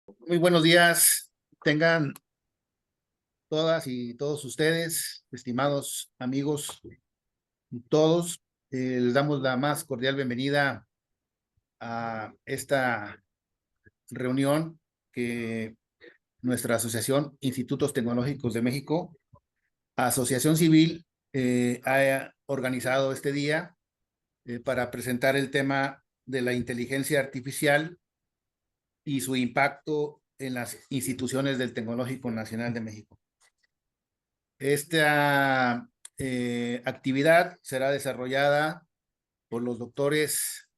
Muy buenos días, tengan todas y todos ustedes, estimados amigos, todos. Les damos la más cordial bienvenida a esta reunión que nuestra Asociación Institutos Tecnológicos de México, Asociación Civil, ha organizado este día para presentar el tema de la inteligencia artificial y su impacto en las instituciones del Tecnológico Nacional de México. Esta actividad será desarrollada por los doctores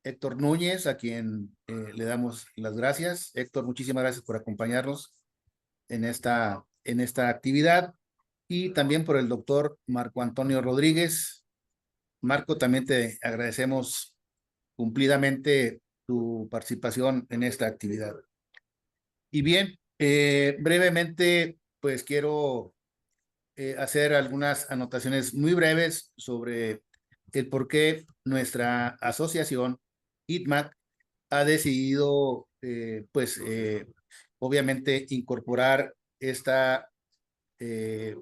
Héctor Núñez, a quien le damos las gracias. Héctor, muchísimas gracias por acompañarnos en esta actividad. Y también por el doctor Marco Antonio Rodríguez. Marco, también te agradecemos cumplidamente tu participación en esta actividad. Y bien, brevemente, pues quiero hacer algunas anotaciones muy breves sobre el por qué nuestra asociación, ITMAC, ha decidido, obviamente, incorporar eh,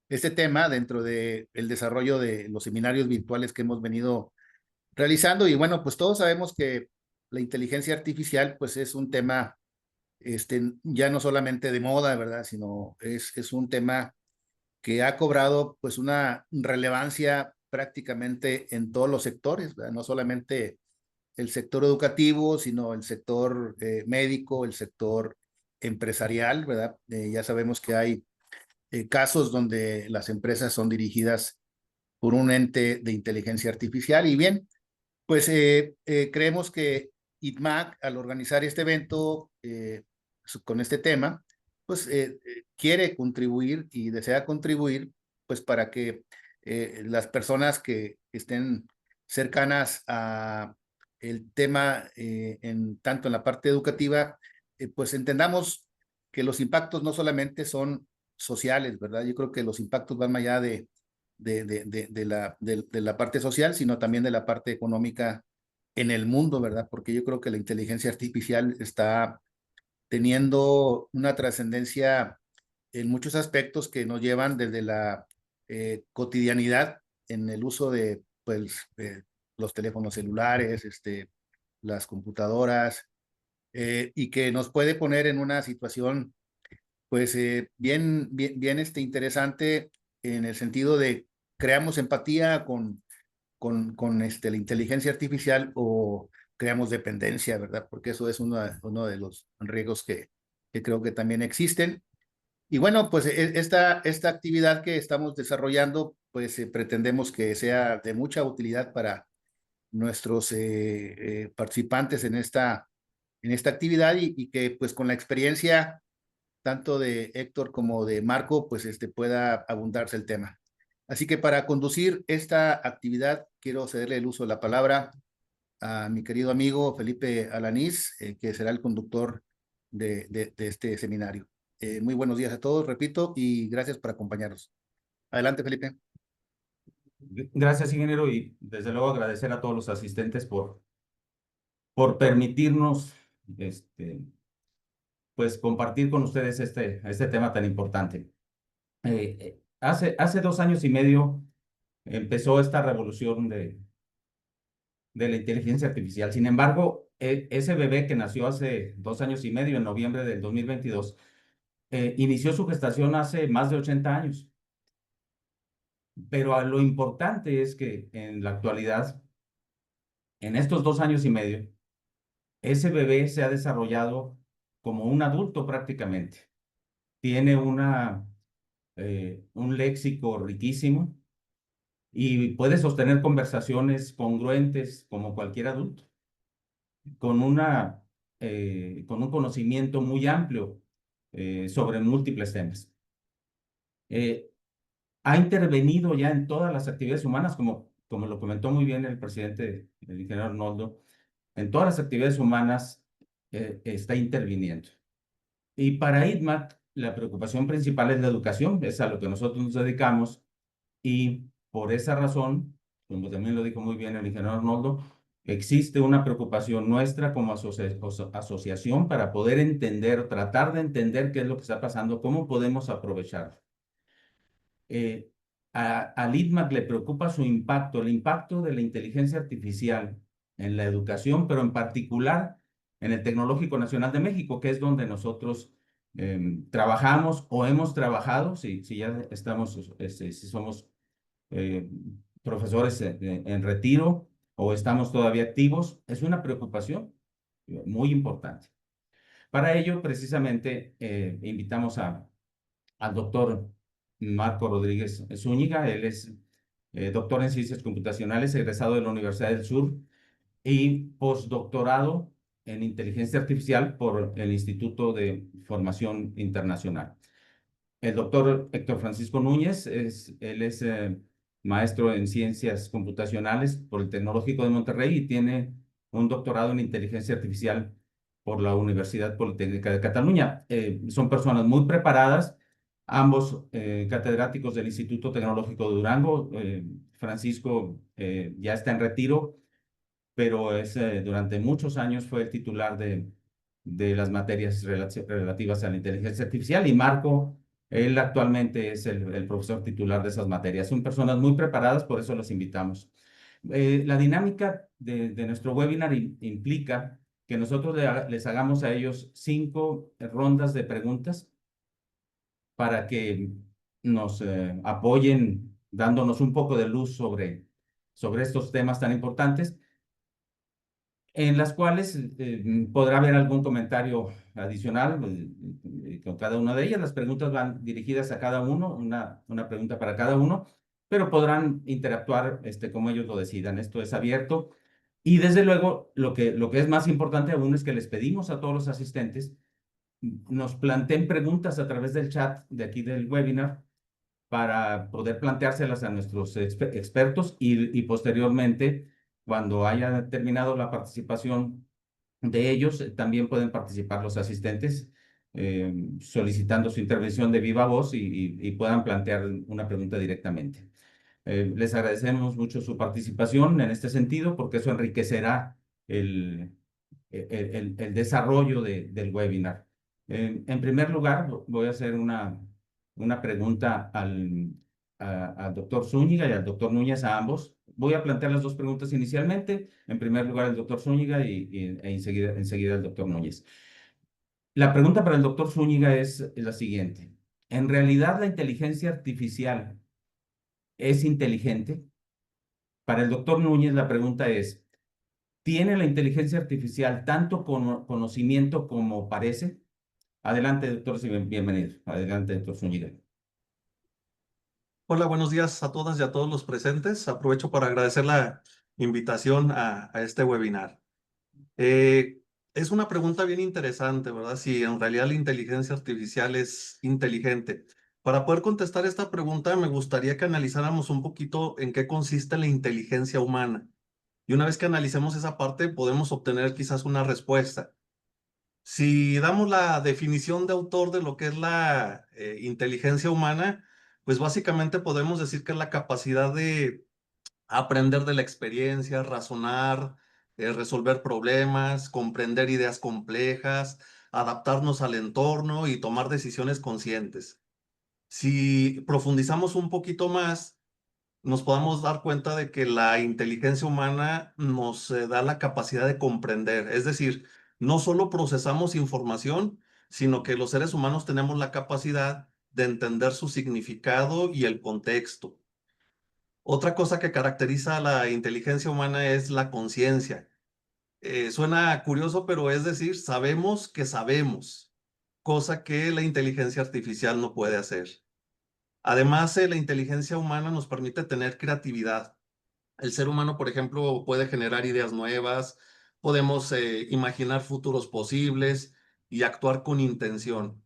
este tema dentro del desarrollo de los seminarios virtuales que hemos venido realizando. Y bueno, pues todos sabemos que la inteligencia artificial, pues es un tema ya no solamente de moda, ¿verdad? Sino es un tema que ha cobrado pues una relevancia prácticamente en todos los sectores, ¿verdad? No solamente el sector educativo, sino el sector médico, el sector empresarial, ¿verdad? Ya sabemos que hay casos donde las empresas son dirigidas por un ente de inteligencia artificial. Y bien, pues creemos que ITMAC, al organizar este evento con este tema, pues quiere contribuir y desea contribuir, pues para que las personas que estén cercanas a el tema, tanto en la parte educativa, pues entendamos que los impactos no solamente son sociales, ¿verdad? Yo creo que los impactos van más allá de la parte social, sino también de la parte económica en el mundo, ¿verdad? Porque yo creo que la inteligencia artificial está teniendo una trascendencia en muchos aspectos que nos llevan desde la cotidianidad en el uso de pues, los teléfonos celulares, las computadoras, y que nos puede poner en una situación pues bien interesante en el sentido de creamos empatía con la inteligencia artificial o creamos dependencia, ¿verdad? Porque eso es uno de los riesgos que creo que también existen. Y bueno, pues esta actividad que estamos desarrollando, pues pretendemos que sea de mucha utilidad para nuestros participantes en esta actividad y que pues con la experiencia tanto de Héctor como de Marco, pues pueda abundarse el tema. Así que para conducir esta actividad, quiero cederle el uso de la palabra a mi querido amigo Felipe Alanís, que será el conductor de este seminario. Muy buenos días a todos, repito, y gracias por acompañarnos. Adelante, Felipe. Gracias, ingeniero, y desde luego agradecer a todos los asistentes por permitirnos pues compartir con ustedes este tema tan importante. Hace 2 años y medio empezó esta revolución de la inteligencia artificial. Sin embargo, ese bebé que nació hace 2 años y medio, en noviembre del 2022, inició su gestación hace más de 80 años. Pero lo importante es que en la actualidad, en estos 2 años y medio, ese bebé se ha desarrollado como un adulto prácticamente. Tiene un léxico riquísimo y puede sostener conversaciones congruentes como cualquier adulto, con con un conocimiento muy amplio sobre múltiples temas. Eh, ha intervenido ya en todas las actividades humanas, como lo comentó muy bien el presidente, el ingeniero Arnoldo. En todas las actividades humanas está interviniendo. Y para ITMAT, la preocupación principal es la educación, es a lo que nosotros nos dedicamos, y por esa razón, como también lo dijo muy bien el ingeniero Arnoldo, Existe una preocupación nuestra como asociación para poder entender, tratar de entender qué es lo que está pasando, cómo podemos aprovechar. eh, al ITMAC le preocupa su impacto, el impacto de la inteligencia artificial en la educación, pero en particular en el Tecnológico Nacional de México, que es donde nosotros trabajamos o hemos trabajado, si ya estamos, si somos eh, profesores en retiro o estamos todavía activos, es una preocupación muy importante. Para ello, precisamente, invitamos al doctor Marco Rodríguez Zúñiga. Él es doctor en ciencias computacionales, egresado de la Universidad del Sur y postdoctorado en inteligencia artificial por el Instituto de Formación Internacional. El doctor Héctor Francisco Núñez, él es maestro en ciencias computacionales por el Tecnológico de Monterrey y tiene un doctorado en inteligencia artificial por la Universidad Politécnica de Cataluña. Son personas muy preparadas, ambos catedráticos del Instituto Tecnológico de Durango. Francisco ya está en retiro, pero durante muchos años fue el titular de las materias relativas a la inteligencia artificial y Marco, él actualmente es el profesor titular de esas materias. Son personas muy preparadas, por eso los invitamos. La dinámica de nuestro webinar implica que nosotros les hagamos a ellos 5 rondas de preguntas para que nos apoyen dándonos un poco de luz sobre estos temas tan importantes en las cuales podrá haber algún comentario adicional con cada una de ellas. Las preguntas van dirigidas a cada uno, una pregunta para cada uno, pero podrán interactuar como ellos lo decidan. Esto es abierto. Y desde luego, lo que es más importante aún es que les pedimos a todos los asistentes nos planteen preguntas a través del chat de aquí del webinar para poder planteárselas a nuestros expertos y posteriormente, cuando haya terminado la participación de ellos, también pueden participar los asistentes solicitando su intervención de viva voz y puedan plantear una pregunta directamente. Les agradecemos mucho su participación en este sentido porque eso enriquecerá el desarrollo del webinar. En primer lugar, voy a hacer una pregunta al doctor Zúñiga y al doctor Núñez, a ambos. Voy a plantear las dos preguntas inicialmente. En primer lugar, el doctor Zúñiga y enseguida el doctor Núñez. La pregunta para el doctor Zúñiga es la siguiente. ¿En realidad la inteligencia artificial es inteligente? Para el doctor Núñez, la pregunta es, ¿tiene la inteligencia artificial tanto conocimiento como parece? Adelante, doctor, bienvenido. Adelante, doctor Zúñiga. Hola, buenos días a todas y a todos los presentes. Aprovecho para agradecer la invitación a este webinar. Es una pregunta bien interesante, ¿verdad? Si en realidad la inteligencia artificial es inteligente. Para poder contestar esta pregunta, me gustaría que analizáramos un poquito en qué consiste la inteligencia humana. Y una vez que analicemos esa parte, podemos obtener quizás una respuesta. Si damos la definición de autor de lo que es la inteligencia humana, pues básicamente podemos decir que es la capacidad de aprender de la experiencia, razonar, resolver problemas, comprender ideas complejas, adaptarnos al entorno y tomar decisiones conscientes. Si profundizamos un poquito más, nos podamos dar cuenta de que la inteligencia humana nos da la capacidad de comprender. Es decir, no solo procesamos información, sino que los seres humanos tenemos la capacidad de entender su significado y el contexto. Otra cosa que caracteriza a la inteligencia humana es la conciencia. Suena curioso, pero es decir, sabemos que sabemos, cosa que la inteligencia artificial no puede hacer. Además, la inteligencia humana nos permite tener creatividad. El ser humano, por ejemplo, puede generar ideas nuevas, podemos imaginar futuros posibles y actuar con intención.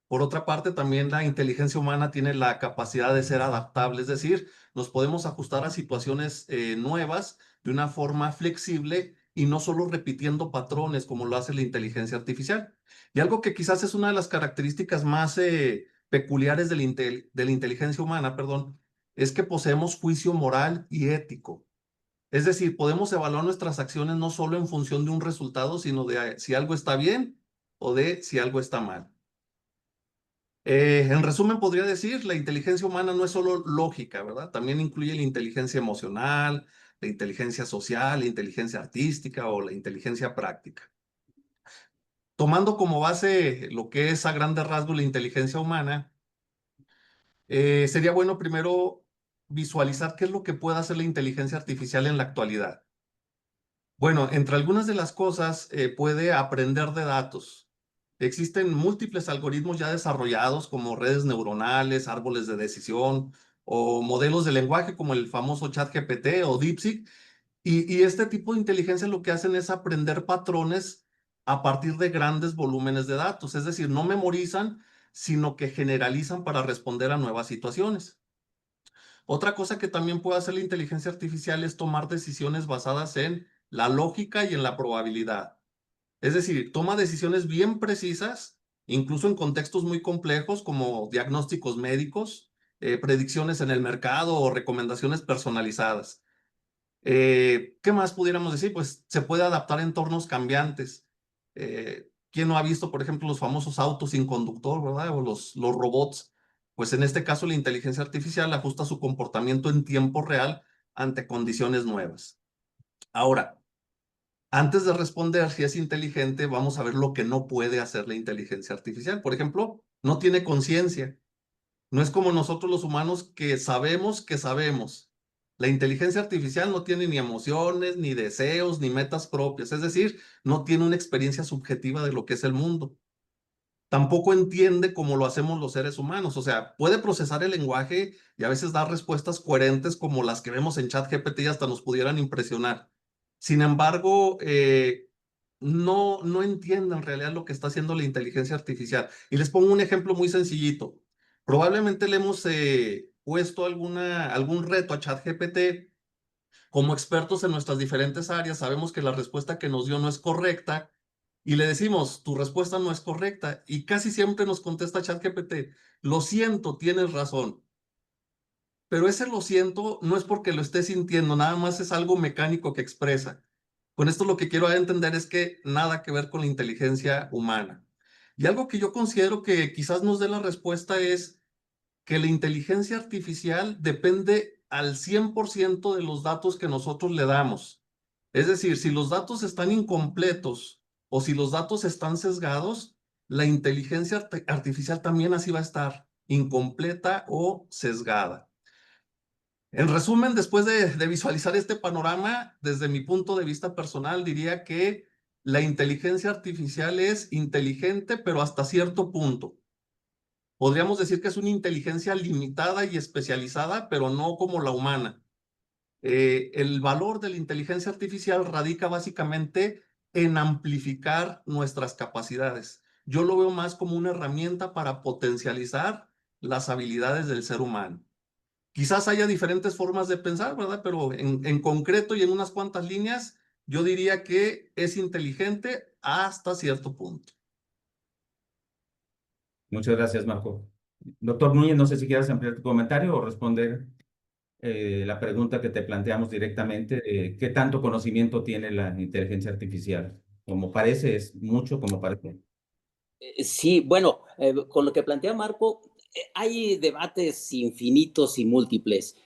Por otra parte, también la inteligencia humana tiene la capacidad de ser adaptable, es decir, nos podemos ajustar a situaciones nuevas de una forma flexible y no solo repitiendo patrones como lo hace la inteligencia artificial. Y algo que quizás es una de las características más peculiares de la inteligencia humana, perdón, es que poseemos juicio moral y ético. Es decir, podemos evaluar nuestras acciones no solo en función de un resultado, sino de si algo está bien o de si algo está mal. En resumen, podría decir, la inteligencia humana no es solo lógica, ¿verdad? También incluye la inteligencia emocional, la inteligencia social, la inteligencia artística o la inteligencia práctica. Tomando como base lo que es a grandes rasgos la inteligencia humana, sería bueno primero visualizar qué es lo que puede hacer la inteligencia artificial en la actualidad. Bueno, entre algunas de las cosas, puede aprender de datos. Existen múltiples algoritmos ya desarrollados como redes neuronales, árboles de decisión o modelos de lenguaje como el famoso ChatGPT o DeepSeek. Y este tipo de inteligencia lo que hacen es aprender patrones a partir de grandes volúmenes de datos. Es decir, no memorizan, sino que generalizan para responder a nuevas situaciones. Otra cosa que también puede hacer la inteligencia artificial es tomar decisiones basadas en la lógica y en la probabilidad. Es decir, toma decisiones bien precisas, incluso en contextos muy complejos como diagnósticos médicos, predicciones en el mercado o recomendaciones personalizadas. ¿Qué más pudiéramos decir? Pues se puede adaptar a entornos cambiantes. ¿Quién no ha visto, por ejemplo, los famosos autos sin conductor, ¿verdad? O los robots. Pues en este caso la inteligencia artificial ajusta su comportamiento en tiempo real ante condiciones nuevas. Ahora, antes de responder si es inteligente, vamos a ver lo que no puede hacer la inteligencia artificial. Por ejemplo, no tiene conciencia. No es como nosotros los humanos que sabemos que sabemos. La inteligencia artificial no tiene ni emociones, ni deseos, ni metas propias. Es decir, no tiene una experiencia subjetiva de lo que es el mundo. Tampoco entiende como lo hacemos los seres humanos. O sea, puede procesar el lenguaje y a veces dar respuestas coherentes como las que vemos en ChatGPT y hasta nos pudieran impresionar. Sin embargo, no entiende en realidad lo que está haciendo la inteligencia artificial. Y les pongo un ejemplo muy sencillito. Probablemente le hemos puesto algún reto a ChatGPT. Como expertos en nuestras diferentes áreas, sabemos que la respuesta que nos dio no es correcta y le decimos, tu respuesta no es correcta. Y casi siempre nos contesta ChatGPT, lo siento, tienes razón. Pero ese lo siento no es porque lo esté sintiendo, nada más es algo mecánico que expresa. Con esto lo que quiero entender es que nada que ver con la inteligencia humana. Y algo que yo considero que quizás nos dé la respuesta es que la inteligencia artificial depende al 100% de los datos que nosotros le damos. Es decir, si los datos están incompletos o si los datos están sesgados, la inteligencia artificial también así va a estar, incompleta o sesgada. En resumen, después de visualizar este panorama, desde mi punto de vista personal, diría que la inteligencia artificial es inteligente, pero hasta cierto punto. Podríamos decir que es una inteligencia limitada y especializada, pero no como la humana. El valor de la inteligencia artificial radica básicamente en amplificar nuestras capacidades. Yo lo veo más como una herramienta para potencializar las habilidades del ser humano. Quizás haya diferentes formas de pensar, ¿verdad? Pero en concreto y en unas cuantas líneas, yo diría que es inteligente hasta cierto punto. Muchas gracias, Marco. Doctor Núñez, no sé si quieres ampliar tu comentario o responder la pregunta que te planteamos directamente, ¿qué tanto conocimiento tiene la inteligencia artificial? Como parece, es mucho como parece. Sí, bueno, con lo que plantea Marco, hay debates infinitos y múltiples.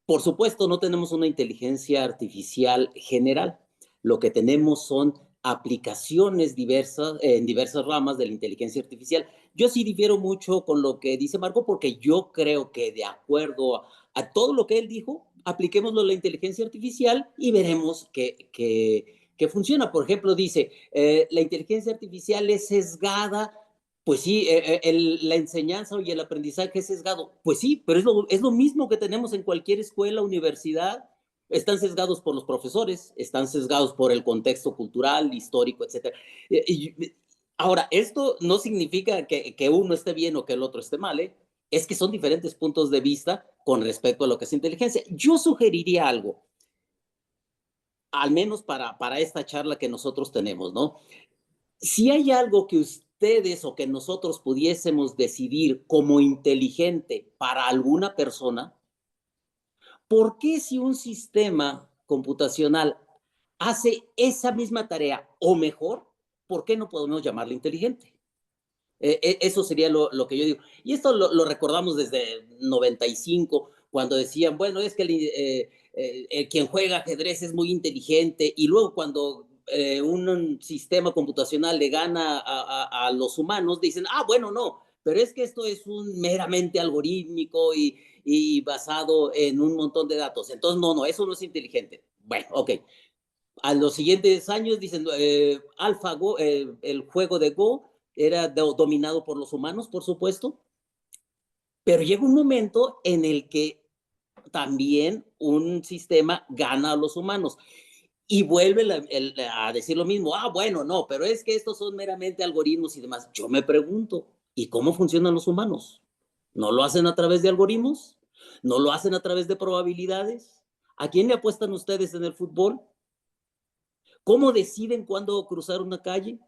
Por supuesto, no tenemos una inteligencia artificial general. Lo que tenemos son aplicaciones diversas en diversas ramas de la inteligencia artificial. Yo sí difiero mucho con lo que dice Marco porque yo creo que de acuerdo a todo lo que él dijo, apliquémoslo a la inteligencia artificial y veremos que funciona. Por ejemplo, dice, la inteligencia artificial es sesgada. Pues sí, la enseñanza y el aprendizaje es sesgado. Pues sí, pero es lo mismo que tenemos en cualquier escuela, universidad. Están sesgados por los profesores, están sesgados por el contexto cultural, histórico, etc. Ahora, esto no significa que uno esté bien o que el otro esté mal, ¿eh? Es que son diferentes puntos de vista con respecto a lo que es inteligencia. Yo sugeriría algo, al menos para esta charla que nosotros tenemos, ¿no? Si hay algo que ustedes o que nosotros pudiésemos decidir como inteligente para alguna persona, ¿por qué si un sistema computacional hace esa misma tarea o mejor, por qué no podemos llamarlo inteligente? Eso sería lo que yo digo. Y esto lo recordamos desde 95, cuando decían, bueno, es que quien juega ajedrez es muy inteligente, y luego cuando un sistema computacional le gana a los humanos, dicen, ah, bueno, no, pero es que esto es un meramente algorítmico y basado en un montón de datos. Entonces, no, no, eso no es inteligente. Bueno, ok. A los siguientes años dicen, AlphaGo, el juego de Go era dominado por los humanos, por supuesto, pero llega un momento en el que también un sistema gana a los humanos y vuelve a decir lo mismo, ah, bueno, no, pero es que estos son meramente algoritmos y demás. Yo me pregunto, ¿y cómo funcionan los humanos? ¿No lo hacen a través de algoritmos? ¿No lo hacen a través de probabilidades? ¿A quién le apuestan ustedes en el fútbol? ¿Cómo deciden cuándo cruzar una calle?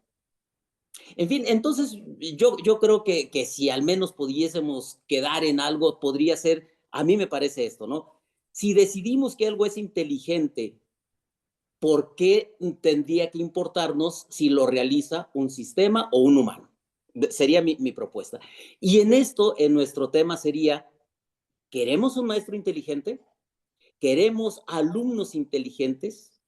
En fin, entonces yo creo que si al menos pudiésemos quedar en algo, podría ser, a mí me parece esto, ¿no? Si decidimos que algo es inteligente, ¿por qué tendría que importarnos si lo realiza un sistema o un humano? Sería mi propuesta. Y en esto, en nuestro tema sería, ¿queremos un maestro inteligente? ¿Queremos alumnos inteligentes?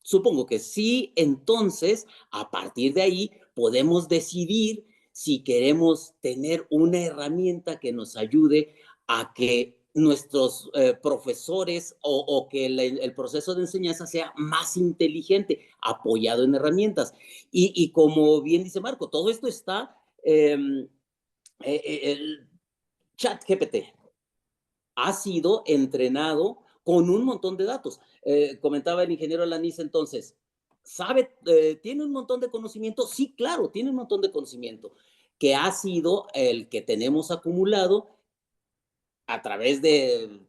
Supongo que sí, entonces, a partir de ahí, podemos decidir si queremos tener una herramienta que nos ayude a que nuestros profesores o que el proceso de enseñanza sea más inteligente, apoyado en herramientas. Y como bien dice Marco, todo esto está, el chat GPT ha sido entrenado con un montón de datos. Comentaba el ingeniero Lanís entonces, ¿tiene un montón de conocimiento? Sí, claro, tiene un montón de conocimiento, que ha sido el que tenemos acumulado a través de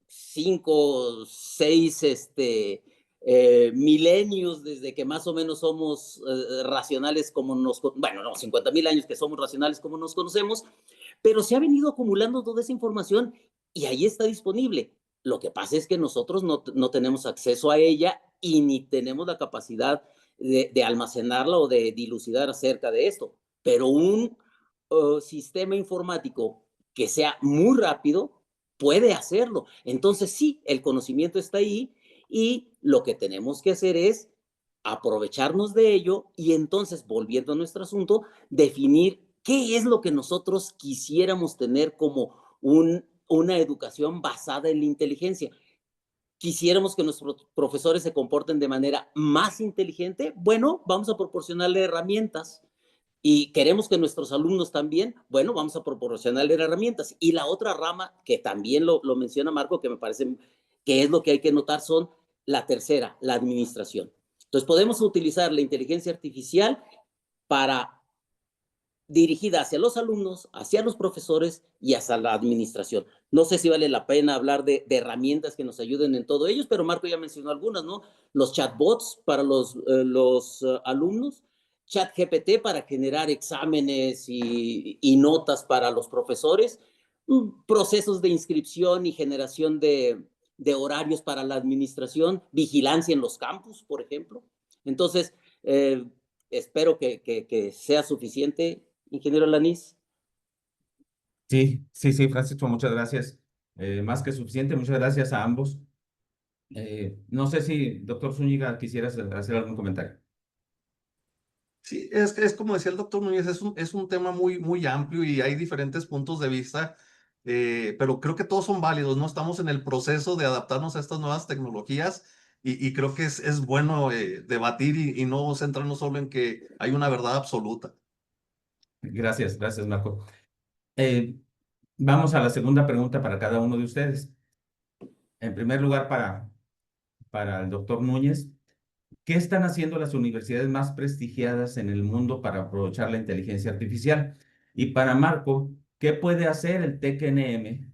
5, 6 milenios, desde que más o menos somos racionales como bueno, no, 50,000 años que somos racionales como nos conocemos, pero se ha venido acumulando toda esa información y ahí está disponible. Lo que pasa es que nosotros no tenemos acceso a ella y ni tenemos la capacidad de almacenarla o de dilucidar acerca de esto. Pero un sistema informático que sea muy rápido puede hacerlo. Entonces, sí, el conocimiento está ahí y lo que tenemos que hacer es aprovecharnos de ello y entonces, volviendo a nuestro asunto, definir qué es lo que nosotros quisiéramos tener como una educación basada en la inteligencia. ¿Quisiéramos que nuestros profesores se comporten de manera más inteligente? Bueno, vamos a proporcionarle herramientas. ¿Y queremos que nuestros alumnos también? Bueno, vamos a proporcionarle herramientas. Y la otra rama, que también lo menciona Marco, que me parece que es lo que hay que notar, son la tercera, la administración. Entonces, podemos utilizar la inteligencia artificial para dirigida hacia los alumnos, hacia los profesores y hacia la administración. No sé si vale la pena hablar de herramientas que nos ayuden en todo ello, pero Marco ya mencionó algunas, ¿no? Los chatbots para los alumnos, ChatGPT para generar exámenes y notas para los profesores, procesos de inscripción y generación de horarios para la administración, vigilancia en los campus, por ejemplo. Entonces, espero que sea suficiente, ingeniero Lanís. Sí, sí, sí, Francisco, muchas gracias. Más que suficiente, muchas gracias a ambos. No sé si, doctor Zúñiga, quisieras hacer algún comentario. Sí, es como decía el doctor Núñez, es un tema muy, muy amplio y hay diferentes puntos de vista, pero creo que todos son válidos, ¿no? Estamos en el proceso de adaptarnos a estas nuevas tecnologías y creo que es bueno debatir y no centrarnos solo en que hay una verdad absoluta. Gracias, gracias, Marco. Vamos a la segunda pregunta para cada uno de ustedes. En primer lugar, para el doctor Núñez, ¿qué están haciendo las universidades más prestigiadas en el mundo para aprovechar la inteligencia artificial? Y para Marco, ¿qué puede hacer el TEC-NM,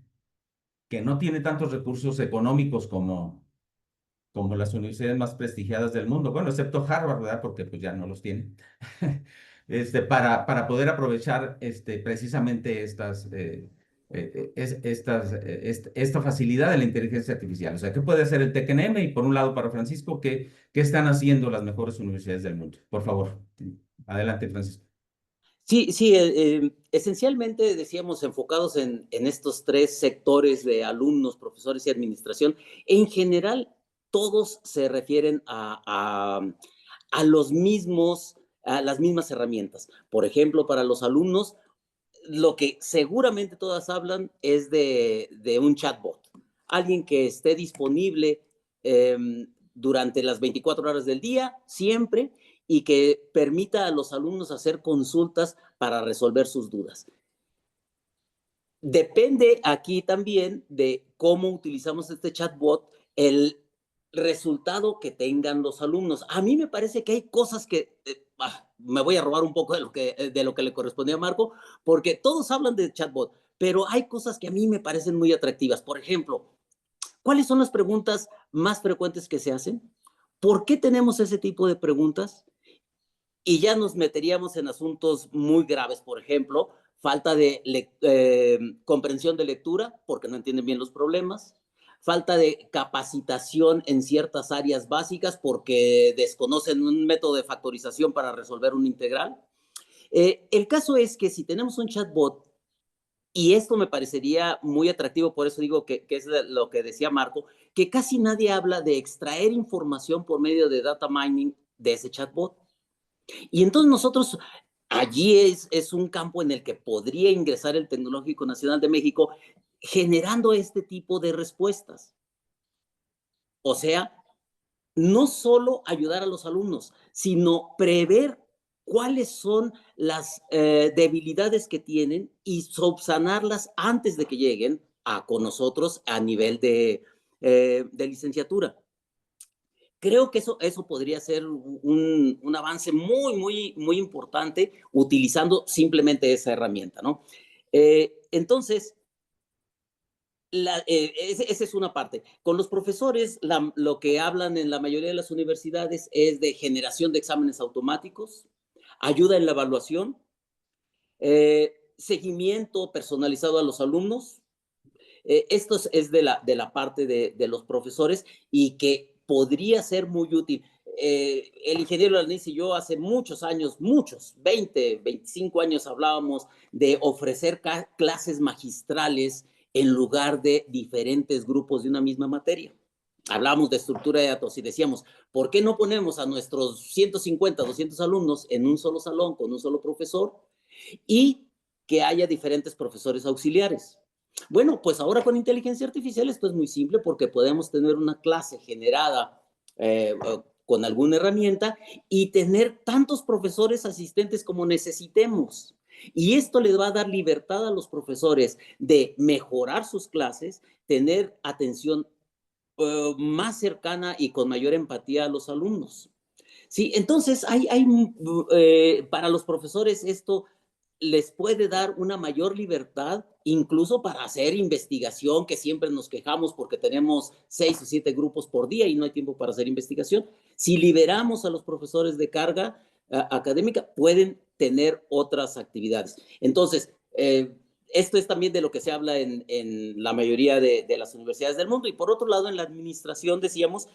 que no tiene tantos recursos económicos como las universidades más prestigiadas del mundo? Bueno, excepto Harvard, ¿verdad? Porque pues ya no los tiene. Para poder aprovechar precisamente esta facilidad de la inteligencia artificial. O sea, ¿qué puede hacer el TECNM? Y por un lado, para Francisco, ¿qué están haciendo las mejores universidades del mundo? Por favor, adelante, Francisco. Sí, sí, esencialmente decíamos enfocados en estos tres sectores de alumnos, profesores y administración. En general, todos se refieren a los mismos, a las mismas herramientas. Por ejemplo, para los alumnos, lo que seguramente todas hablan es de un chatbot, alguien que esté disponible durante las 24 horas del día, siempre, y que permita a los alumnos hacer consultas para resolver sus dudas. Depende aquí también de cómo utilizamos este chatbot, el resultado que tengan los alumnos. A mí me parece que hay cosas que me voy a robar un poco de lo que le correspondía a Marco, porque todos hablan de chatbot, pero hay cosas que a mí me parecen muy atractivas. Por ejemplo, ¿cuáles son las preguntas más frecuentes que se hacen? ¿Por qué tenemos ese tipo de preguntas? Y ya nos meteríamos en asuntos muy graves, por ejemplo, falta de comprensión de lectura, porque no entienden bien los problemas, falta de capacitación en ciertas áreas básicas, porque desconocen un método de factorización para resolver un integral. El caso es que si tenemos un chatbot, y esto me parecería muy atractivo, por eso digo que es lo que decía Marco, que casi nadie habla de extraer información por medio de data mining de ese chatbot. Y entonces nosotros, allí es un campo en el que podría ingresar el Tecnológico Nacional de México generando este tipo de respuestas. O sea, no solo ayudar a los alumnos, sino prever cuáles son las debilidades que tienen y subsanarlas antes de que lleguen con nosotros a nivel de licenciatura. Creo que eso podría ser un avance muy importante utilizando simplemente esa herramienta, ¿no? Entonces, esa es una parte. Con los profesores, lo que hablan en la mayoría de las universidades es de generación de exámenes automáticos, ayuda en la evaluación, seguimiento personalizado a los alumnos. Esto es de la parte de los profesores y que podría ser muy útil. El ingeniero Alniz y yo hace muchos años, 20, 25 años hablábamos de ofrecer clases magistrales en lugar de diferentes grupos de una misma materia. Hablábamos de estructura de datos y decíamos, ¿por qué no ponemos a nuestros 150, 200 alumnos en un solo salón con un solo profesor y que haya diferentes profesores auxiliares? Bueno, pues ahora con inteligencia artificial esto es muy simple porque podemos tener una clase generada con alguna herramienta y tener tantos profesores asistentes como necesitemos. Y esto les va a dar libertad a los profesores de mejorar sus clases, tener atención más cercana y con mayor empatía a los alumnos. Sí, entonces para los profesores esto les puede dar una mayor libertad, incluso para hacer investigación, que siempre nos quejamos porque tenemos 6 o 7 grupos por día y no hay tiempo para hacer investigación. Si liberamos a los profesores de carga académica, pueden tener otras actividades. Entonces, esto es también de lo que se habla en la mayoría de las universidades del mundo. Y por otro lado, en la administración, decíamos,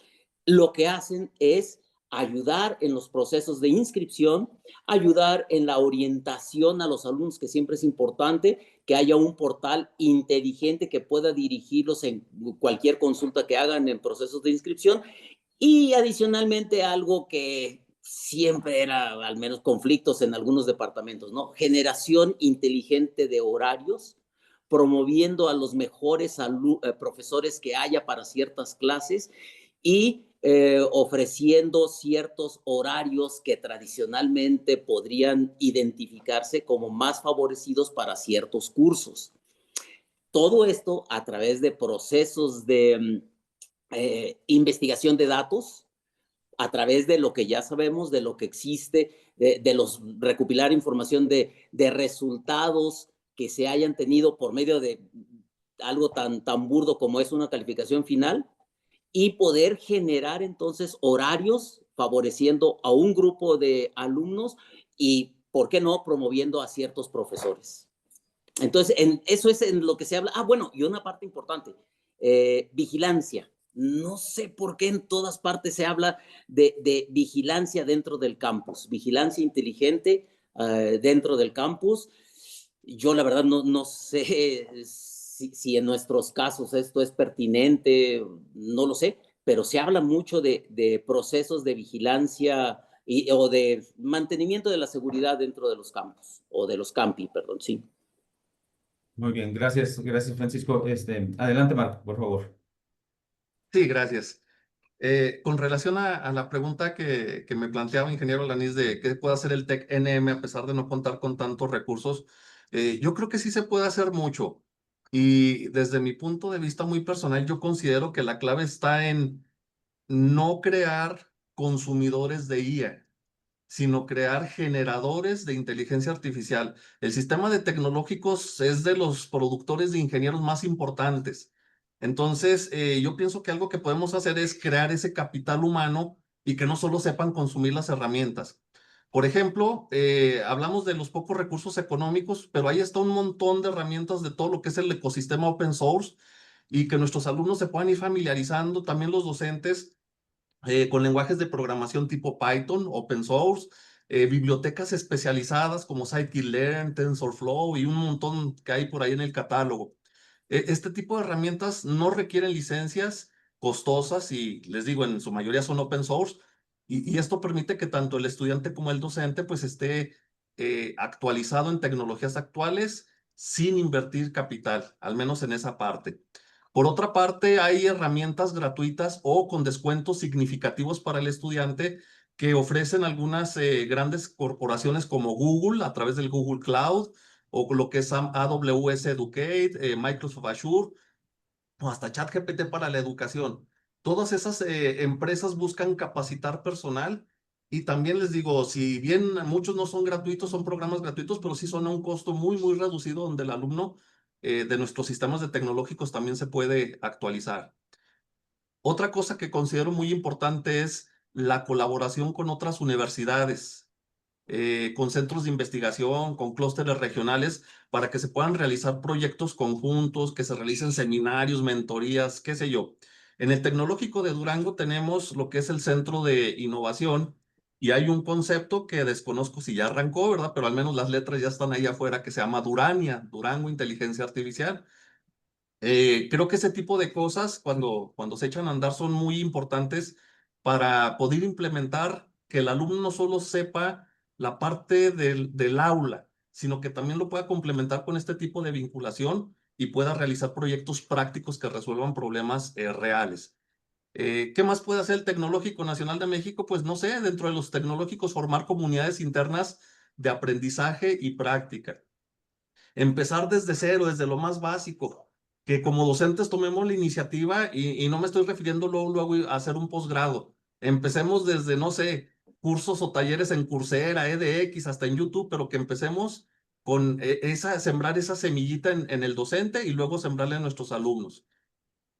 lo que hacen es ayudar en los procesos de inscripción, ayudar en la orientación a los alumnos, que siempre es importante, que haya un portal inteligente que pueda dirigirlos en cualquier consulta que hagan en procesos de inscripción. Y adicionalmente algo que siempre era, al menos conflictos en algunos departamentos, ¿no? Generación inteligente de horarios, promoviendo a los mejores profesores que haya para ciertas clases y ofreciendo ciertos horarios que tradicionalmente podrían identificarse como más favorecidos para ciertos cursos. Todo esto a través de procesos de investigación de datos, a través de lo que ya sabemos, de lo que existe, recopilar información de resultados que se hayan tenido por medio de algo tan burdo como es una calificación final, y poder generar entonces horarios favoreciendo a un grupo de alumnos y, ¿por qué no?, promoviendo a ciertos profesores. Entonces, eso es en lo que se habla. Ah, bueno, y una parte importante, vigilancia. No sé por qué en todas partes se habla de vigilancia dentro del campus, vigilancia inteligente dentro del campus. Yo la verdad no sé si en nuestros casos esto es pertinente, no lo sé, pero se habla mucho de procesos de vigilancia o de mantenimiento de la seguridad dentro de los campus, o de los campi, perdón, sí. Muy bien, gracias, gracias Francisco. Adelante, Marco, por favor. Sí, gracias. Con relación a la pregunta que me planteaba ingeniero Alanis de qué puede hacer el TEC-NM a pesar de no contar con tantos recursos, yo creo que sí se puede hacer mucho. Y desde mi punto de vista muy personal, yo considero que la clave está en no crear consumidores de IA, sino crear generadores de inteligencia artificial. El sistema de tecnológicos es de los productores de ingenieros más importantes. Entonces, yo pienso que algo que podemos hacer es crear ese capital humano y que no solo sepan consumir las herramientas. Por ejemplo, hablamos de los pocos recursos económicos, pero ahí está un montón de herramientas de todo lo que es el ecosistema open source y que nuestros alumnos se puedan ir familiarizando, también los docentes con lenguajes de programación tipo Python, open source, bibliotecas especializadas como scikit-learn, TensorFlow y un montón que hay por ahí en el catálogo. Este tipo de herramientas no requieren licencias costosas y les digo, en su mayoría son open source y esto permite que tanto el estudiante como el docente pues esté actualizado en tecnologías actuales sin invertir capital, al menos en esa parte. Por otra parte, hay herramientas gratuitas o con descuentos significativos para el estudiante que ofrecen algunas grandes corporaciones como Google a través del Google Cloud o lo que es AWS Educate, Microsoft Azure o hasta ChatGPT para la educación. Todas esas empresas buscan capacitar personal y también les digo, si bien muchos no son gratuitos, son programas gratuitos, pero sí son a un costo muy, muy reducido donde el alumno de nuestros sistemas de tecnológicos también se puede actualizar. Otra cosa que considero muy importante es la colaboración con otras universidades, con centros de investigación, con clústeres regionales, para que se puedan realizar proyectos conjuntos, que se realicen seminarios, mentorías, qué sé yo. En el Tecnológico de Durango tenemos lo que es el Centro de Innovación y hay un concepto que desconozco si ya arrancó, ¿verdad? Pero al menos las letras ya están ahí afuera, que se llama Durania, Durango Inteligencia Artificial. Creo que ese tipo de cosas, cuando se echan a andar, son muy importantes para poder implementar que el alumno no solo sepa la parte del aula, sino que también lo pueda complementar con este tipo de vinculación y pueda realizar proyectos prácticos que resuelvan problemas reales. ¿Qué más puede hacer el Tecnológico Nacional de México? Pues no sé, dentro de los tecnológicos formar comunidades internas de aprendizaje y práctica. Empezar desde cero, desde lo más básico, que como docentes tomemos la iniciativa y no me estoy refiriendo luego a hacer un posgrado. Empecemos desde, no sé, cursos o talleres en Coursera, edX, hasta en YouTube, pero que empecemos con sembrar esa semillita en el docente y luego sembrarle a nuestros alumnos.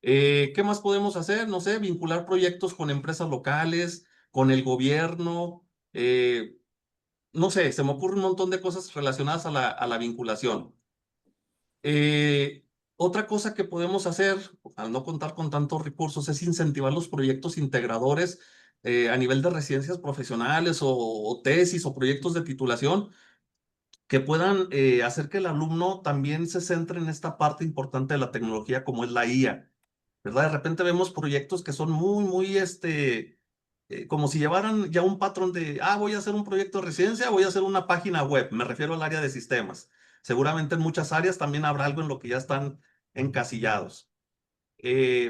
¿Qué más podemos hacer? No sé, vincular proyectos con empresas locales, con el gobierno, no sé, se me ocurre un montón de cosas relacionadas a la vinculación. Eh, Otra cosa que podemos hacer, al no contar con tantos recursos, es incentivar los proyectos integradores a nivel de residencias profesionales o tesis o proyectos de titulación que puedan hacer que el alumno también se centre en esta parte importante de la tecnología como es la IA, ¿verdad? De repente vemos proyectos que son muy, muy, como si llevaran ya un patrón de, voy a hacer un proyecto de residencia, voy a hacer una página web, me refiero al área de sistemas. Seguramente en muchas áreas también habrá algo en lo que ya están encasillados.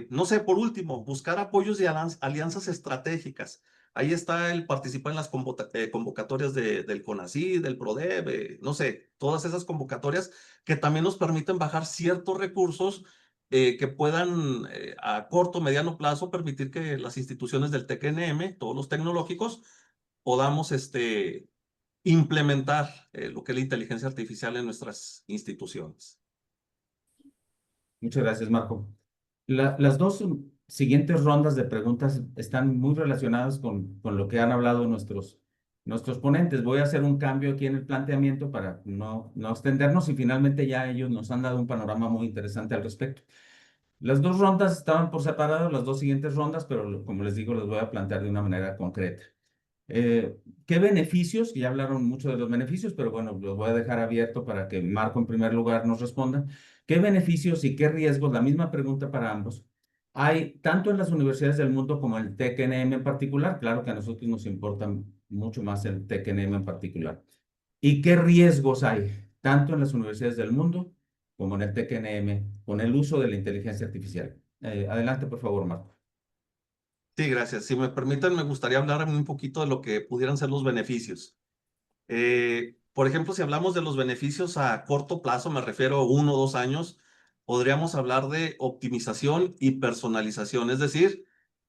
No sé, por último, buscar apoyos y alianzas estratégicas. Ahí está el participar en las convocatorias del CONACYT, del PRODEV, no sé, todas esas convocatorias que también nos permiten bajar ciertos recursos que puedan a corto o mediano plazo permitir que las instituciones del TECNM, todos los tecnológicos, podamos implementar lo que es la inteligencia artificial en nuestras instituciones. Muchas gracias, Marco. Las dos siguientes rondas de preguntas están muy relacionadas con lo que han hablado nuestros ponentes. Voy a hacer un cambio aquí en el planteamiento para no extendernos y finalmente ya ellos nos han dado un panorama muy interesante al respecto. Las dos rondas estaban por separado, las dos siguientes rondas, pero como les digo, las voy a plantear de una manera concreta. ¿Qué beneficios? Ya hablaron mucho de los beneficios, pero bueno, los voy a dejar abierto para que Marco en primer lugar nos responda. ¿Qué beneficios y qué riesgos? La misma pregunta para ambos. Hay tanto en las universidades del mundo como en el TEC-NM en particular. Claro que a nosotros nos importa mucho más el TEC-NM en particular. ¿Y qué riesgos hay tanto en las universidades del mundo como en el TEC-NM con el uso de la inteligencia artificial? Adelante, por favor, Marco. Sí, gracias. Si me permiten, me gustaría hablar un poquito de lo que pudieran ser los beneficios. Por ejemplo, si hablamos de los beneficios a corto plazo, me refiero a 1 o 2 años, podríamos hablar de optimización y personalización, es decir,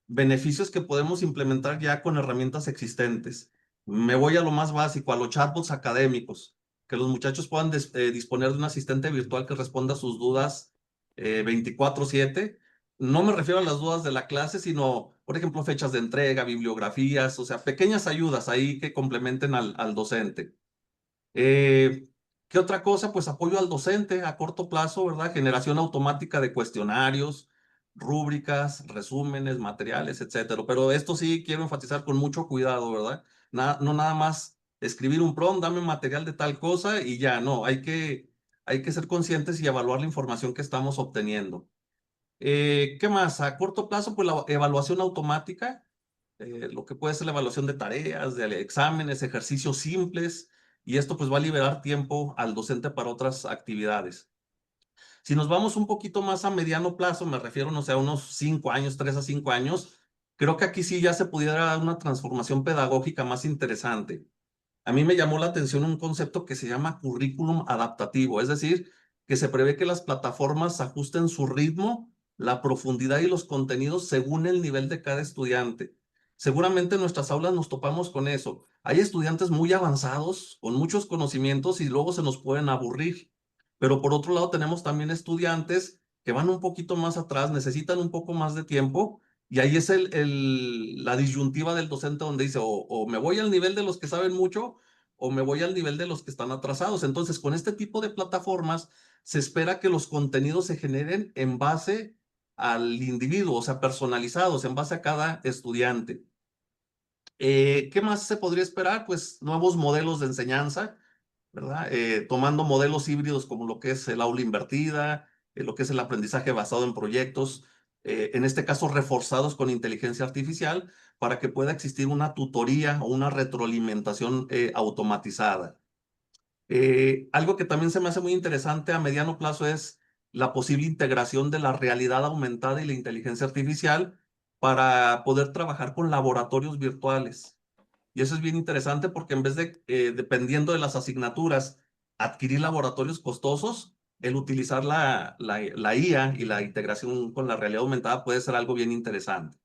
beneficios que podemos implementar ya con herramientas existentes. Me voy a lo más básico, a los chatbots académicos, que los muchachos puedan disponer de un asistente virtual que responda a sus dudas 24/7. No me refiero a las dudas de la clase, sino, por ejemplo, fechas de entrega, bibliografías, o sea, pequeñas ayudas ahí que complementen al docente. ¿Qué otra cosa? Pues apoyo al docente a corto plazo, ¿verdad? Generación automática de cuestionarios, rúbricas, resúmenes, materiales, etcétera. Pero esto sí quiero enfatizar con mucho cuidado, ¿verdad? No nada más escribir un prompt, dame material de tal cosa y ya, no, hay que ser conscientes y evaluar la información que estamos obteniendo. ¿Qué más? A corto plazo, pues la evaluación automática, lo que puede ser la evaluación de tareas, de exámenes, ejercicios simples, y esto pues va a liberar tiempo al docente para otras actividades. Si nos vamos un poquito más a mediano plazo, me refiero, no sé, a unos 5 años, 3 a 5 años, creo que aquí sí ya se pudiera dar una transformación pedagógica más interesante. A mí me llamó la atención un concepto que se llama currículum adaptativo, es decir, que se prevé que las plataformas ajusten su ritmo, la profundidad y los contenidos según el nivel de cada estudiante. Seguramente en nuestras aulas nos topamos con eso. Hay estudiantes muy avanzados, con muchos conocimientos y luego se nos pueden aburrir. Pero por otro lado tenemos también estudiantes que van un poquito más atrás, necesitan un poco más de tiempo y ahí es la disyuntiva del docente donde dice, o me voy al nivel de los que saben mucho, o me voy al nivel de los que están atrasados. Entonces, con este tipo de plataformas, se espera que los contenidos se generen en base al individuo, o sea, personalizados, en base a cada estudiante. ¿Qué más se podría esperar? Pues nuevos modelos de enseñanza, ¿verdad? Tomando modelos híbridos como lo que es el aula invertida, lo que es el aprendizaje basado en proyectos, en este caso reforzados con inteligencia artificial, para que pueda existir una tutoría o una retroalimentación automatizada. Algo que también se me hace muy interesante a mediano plazo es la posible integración de la realidad aumentada y la inteligencia artificial para poder trabajar con laboratorios virtuales. Y eso es bien interesante porque en vez de, dependiendo de las asignaturas, adquirir laboratorios costosos, el utilizar la IA y la integración con la realidad aumentada puede ser algo bien interesante.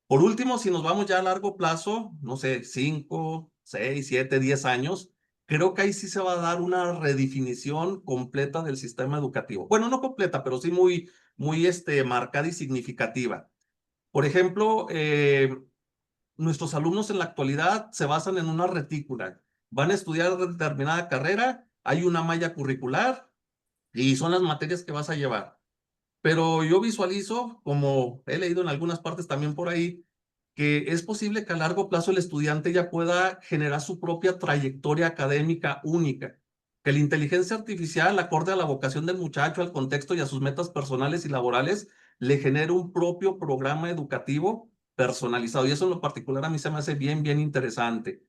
Por último, si nos vamos ya a largo plazo, no sé, 5, 6, 7, 10 años, creo que ahí sí se va a dar una redefinición completa del sistema educativo. Bueno, no completa, pero sí muy marcada y significativa. Por ejemplo, nuestros alumnos en la actualidad se basan en una retícula. Van a estudiar determinada carrera, hay una malla curricular y son las materias que vas a llevar. Pero yo visualizo, como he leído en algunas partes también por ahí, que es posible que a largo plazo el estudiante ya pueda generar su propia trayectoria académica única, que la inteligencia artificial, acorde a la vocación del muchacho, al contexto y a sus metas personales y laborales, le genere un propio programa educativo personalizado. Y eso en lo particular a mí se me hace bien, bien interesante.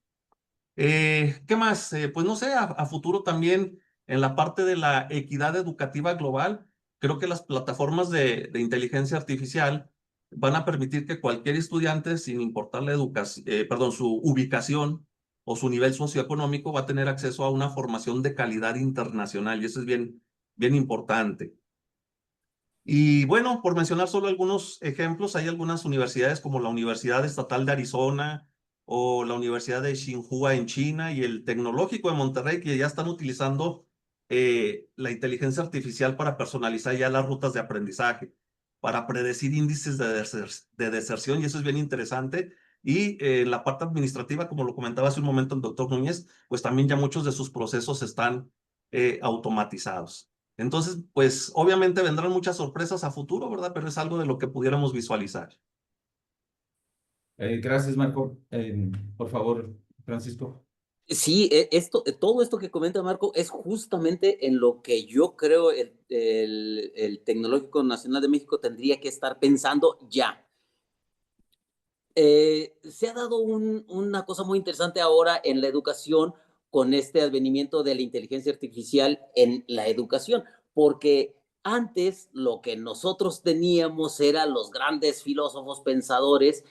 ¿Qué más? Pues no sé, a futuro también en la parte de la equidad educativa global, creo que las plataformas de inteligencia artificial van a permitir que cualquier estudiante, sin importar la educación, perdón, su ubicación o su nivel socioeconómico, va a tener acceso a una formación de calidad internacional y eso es bien, bien importante. Y bueno, por mencionar solo algunos ejemplos, hay algunas universidades como la Universidad Estatal de Arizona o la Universidad de Tsinghua en China y el Tecnológico de Monterrey que ya están utilizando la inteligencia artificial para personalizar ya las rutas de aprendizaje, para predecir índices de deserción y eso es bien interesante. Y la parte administrativa, como lo comentaba hace un momento el doctor Núñez, pues también ya muchos de sus procesos están automatizados. Entonces, pues obviamente vendrán muchas sorpresas a futuro, ¿verdad? Pero es algo de lo que pudiéramos visualizar. Gracias, Marco. Por favor, Francisco. Sí, todo esto que comenta Marco es justamente en lo que yo creo el Tecnológico Nacional de México tendría que estar pensando ya. Se ha dado una cosa muy interesante ahora en la educación con este advenimiento de la inteligencia artificial en la educación, porque antes lo que nosotros teníamos eran los grandes filósofos pensadores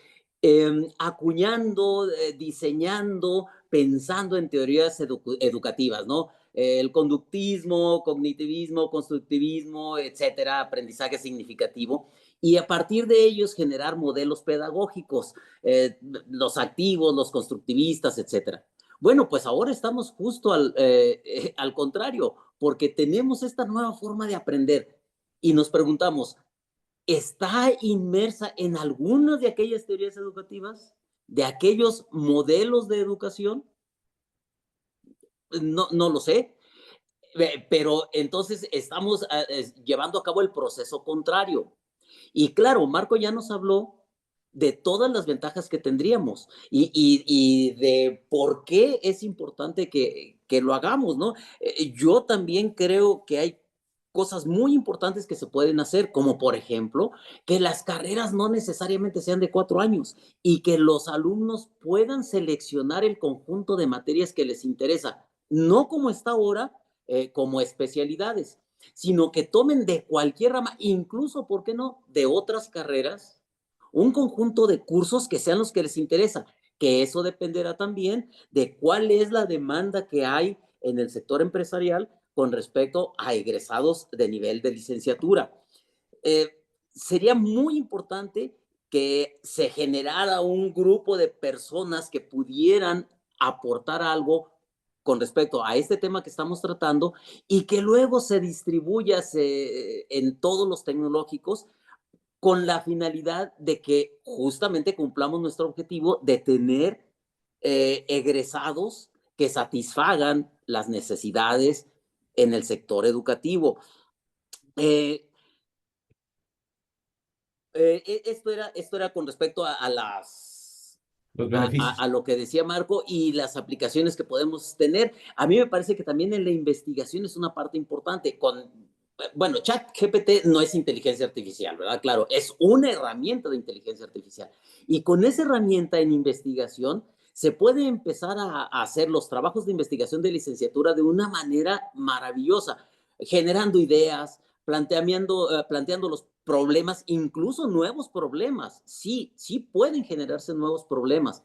acuñando, diseñando, pensando en teorías educativas, ¿no? El conductismo, cognitivismo, constructivismo, etcétera, aprendizaje significativo, y a partir de ellos generar modelos pedagógicos, los activos, los constructivistas, etcétera. Bueno, pues ahora estamos justo al contrario, porque tenemos esta nueva forma de aprender y nos preguntamos, ¿está inmersa en alguna de aquellas teorías educativas, de aquellos modelos de educación? No lo sé, pero entonces estamos llevando a cabo el proceso contrario. Y claro, Marco ya nos habló de todas las ventajas que tendríamos y de por qué es importante que lo hagamos, ¿no? Yo también creo que hay cosas muy importantes que se pueden hacer, como por ejemplo, que las carreras no necesariamente sean de 4 años y que los alumnos puedan seleccionar el conjunto de materias que les interesa, no como está ahora, como especialidades, sino que tomen de cualquier rama, incluso, ¿por qué no?, de otras carreras, un conjunto de cursos que sean los que les interesa, que eso dependerá también de cuál es la demanda que hay en el sector empresarial con respecto a egresados de nivel de licenciatura. Sería muy importante que se generara un grupo de personas que pudieran aportar algo con respecto a este tema que estamos tratando y que luego se distribuya en todos los tecnológicos con la finalidad de que justamente cumplamos nuestro objetivo de tener egresados que satisfagan las necesidades en el sector educativo. Eh, esto era con respecto a Los beneficios. a lo que decía Marco y las aplicaciones que podemos tener. A mí me parece que también en la investigación es una parte importante. Bueno, ChatGPT no es inteligencia artificial, ¿verdad? Claro, es una herramienta de inteligencia artificial. Y con esa herramienta en investigación se puede empezar a hacer los trabajos de investigación de licenciatura de una manera maravillosa, generando ideas, planteando los problemas, incluso nuevos problemas. Sí, sí pueden generarse nuevos problemas.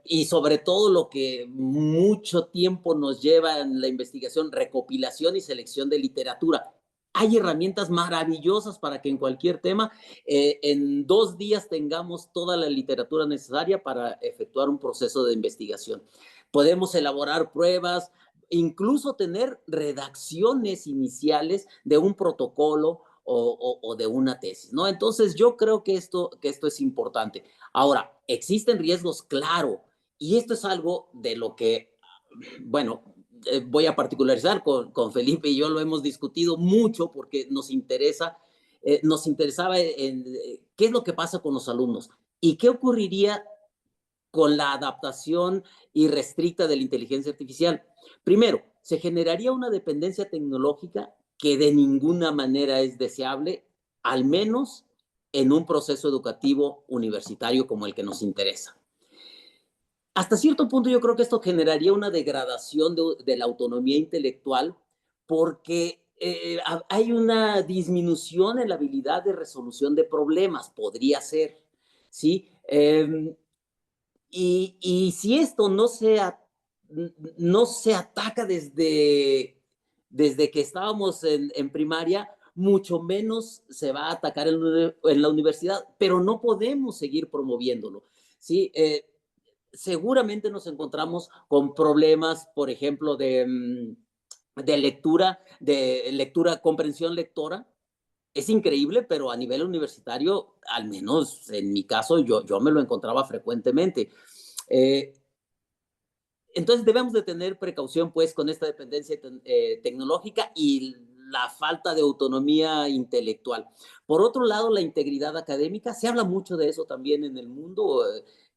Y sobre todo lo que mucho tiempo nos lleva en la investigación, recopilación y selección de literatura. Hay herramientas maravillosas para que en cualquier tema, en 2 días tengamos toda la literatura necesaria para efectuar un proceso de investigación. Podemos elaborar pruebas, incluso tener redacciones iniciales de un protocolo o de una tesis, ¿no? Entonces yo creo que esto es importante. Ahora, existen riesgos, claro, y esto es algo de lo que, bueno, voy a particularizar con Felipe y yo lo hemos discutido mucho porque nos interesaba qué es lo que pasa con los alumnos y qué ocurriría con la adaptación irrestricta de la inteligencia artificial. Primero, se generaría una dependencia tecnológica que de ninguna manera es deseable, al menos en un proceso educativo universitario como el que nos interesa. Hasta cierto punto yo creo que esto generaría una degradación de la autonomía intelectual porque hay una disminución en la habilidad de resolución de problemas, podría ser, ¿sí? Y si esto no se ataca desde que estábamos en primaria, mucho menos se va a atacar en la universidad, pero no podemos seguir promoviéndolo. ¿Sí? Seguramente nos encontramos con problemas, por ejemplo, de lectura, comprensión lectora, es increíble, pero a nivel universitario, al menos en mi caso, yo me lo encontraba frecuentemente. Eh, entonces debemos de tener precaución pues con esta dependencia tecnológica y la falta de autonomía intelectual. Por otro lado, la integridad académica, se habla mucho de eso también en el mundo,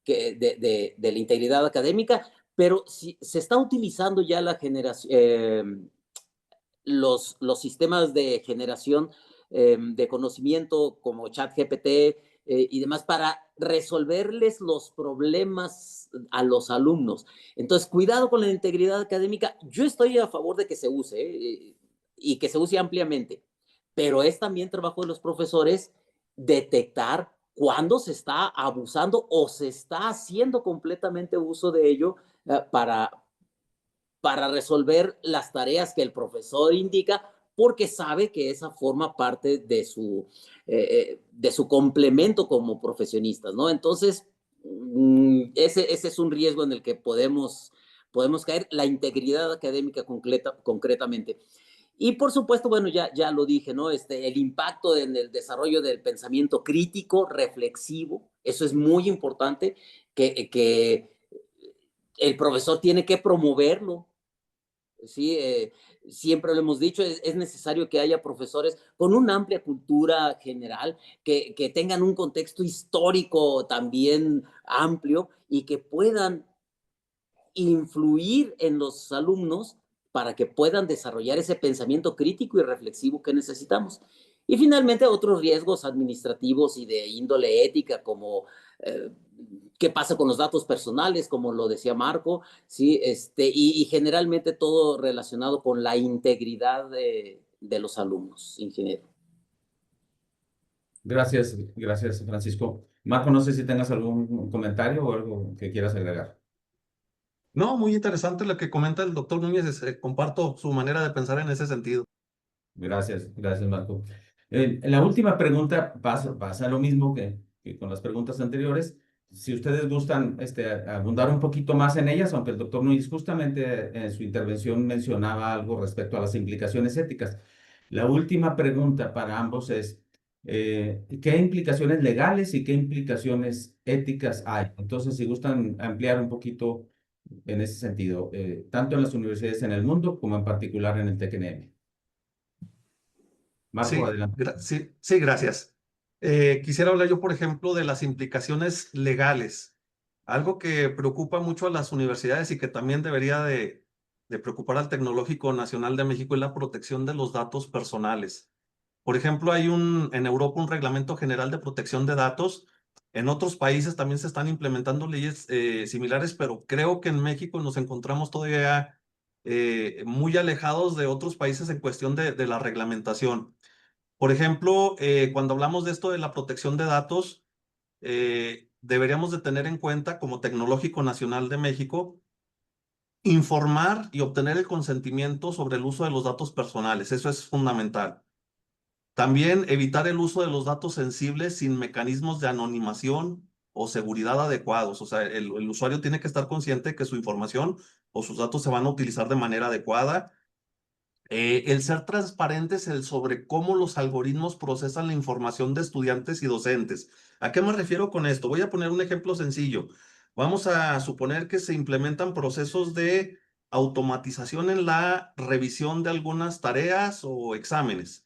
de la integridad académica, pero si se está utilizando ya la generación, los sistemas de generación de conocimiento como ChatGPT y demás para resolverles los problemas a los alumnos. Entonces, cuidado con la integridad académica. Yo estoy a favor de que se use y que se use ampliamente, pero es también trabajo de los profesores detectar cuándo se está abusando o se está haciendo completamente uso de ello para resolver las tareas que el profesor indica, porque sabe que esa forma parte de su complemento como profesionistas, ¿no? Entonces, ese es un riesgo en el que podemos caer, la integridad académica concretamente. Y por supuesto, bueno, ya lo dije, ¿no? El impacto en el desarrollo del pensamiento crítico, reflexivo, eso es muy importante, que el profesor tiene que promoverlo, ¿sí? Siempre lo hemos dicho, es necesario que haya profesores con una amplia cultura general, que tengan un contexto histórico también amplio y que puedan influir en los alumnos para que puedan desarrollar ese pensamiento crítico y reflexivo que necesitamos. Y finalmente otros riesgos administrativos y de índole ética, como qué pasa con los datos personales, como lo decía Marco, ¿sí? Y generalmente todo relacionado con la integridad de los alumnos, ingeniero. Gracias, gracias, Francisco. Marco, no sé si tengas algún comentario o algo que quieras agregar. No, muy interesante lo que comenta el doctor Núñez. Comparto su manera de pensar en ese sentido. Gracias, gracias, Marco. En la última pregunta pasa lo mismo que con las preguntas anteriores. Si ustedes gustan abundar un poquito más en ellas, aunque el doctor Núñez justamente en su intervención mencionaba algo respecto a las implicaciones éticas. La última pregunta para ambos es, ¿qué implicaciones legales y qué implicaciones éticas hay? Entonces, si gustan ampliar un poquito en ese sentido, tanto en las universidades en el mundo como en particular en el TECNM. Marco, Sí, adelante. sí, gracias. Quisiera hablar yo, por ejemplo, de las implicaciones legales. Algo que preocupa mucho a las universidades y que también debería de preocupar al Tecnológico Nacional de México es la protección de los datos personales. Por ejemplo, hay en Europa un reglamento general de protección de datos. En otros países también se están implementando leyes similares, pero creo que en México nos encontramos todavía muy alejados de otros países en cuestión de la reglamentación. Por ejemplo, cuando hablamos de esto de la protección de datos, deberíamos de tener en cuenta como Tecnológico Nacional de México, informar y obtener el consentimiento sobre el uso de los datos personales. Eso es fundamental. También evitar el uso de los datos sensibles sin mecanismos de anonimación o seguridad adecuados. O sea, el usuario tiene que estar consciente que su información o sus datos se van a utilizar de manera adecuada. El ser transparentes sobre cómo los algoritmos procesan la información de estudiantes y docentes. ¿A qué me refiero con esto? Voy a poner un ejemplo sencillo. Vamos a suponer que se implementan procesos de automatización en la revisión de algunas tareas o exámenes.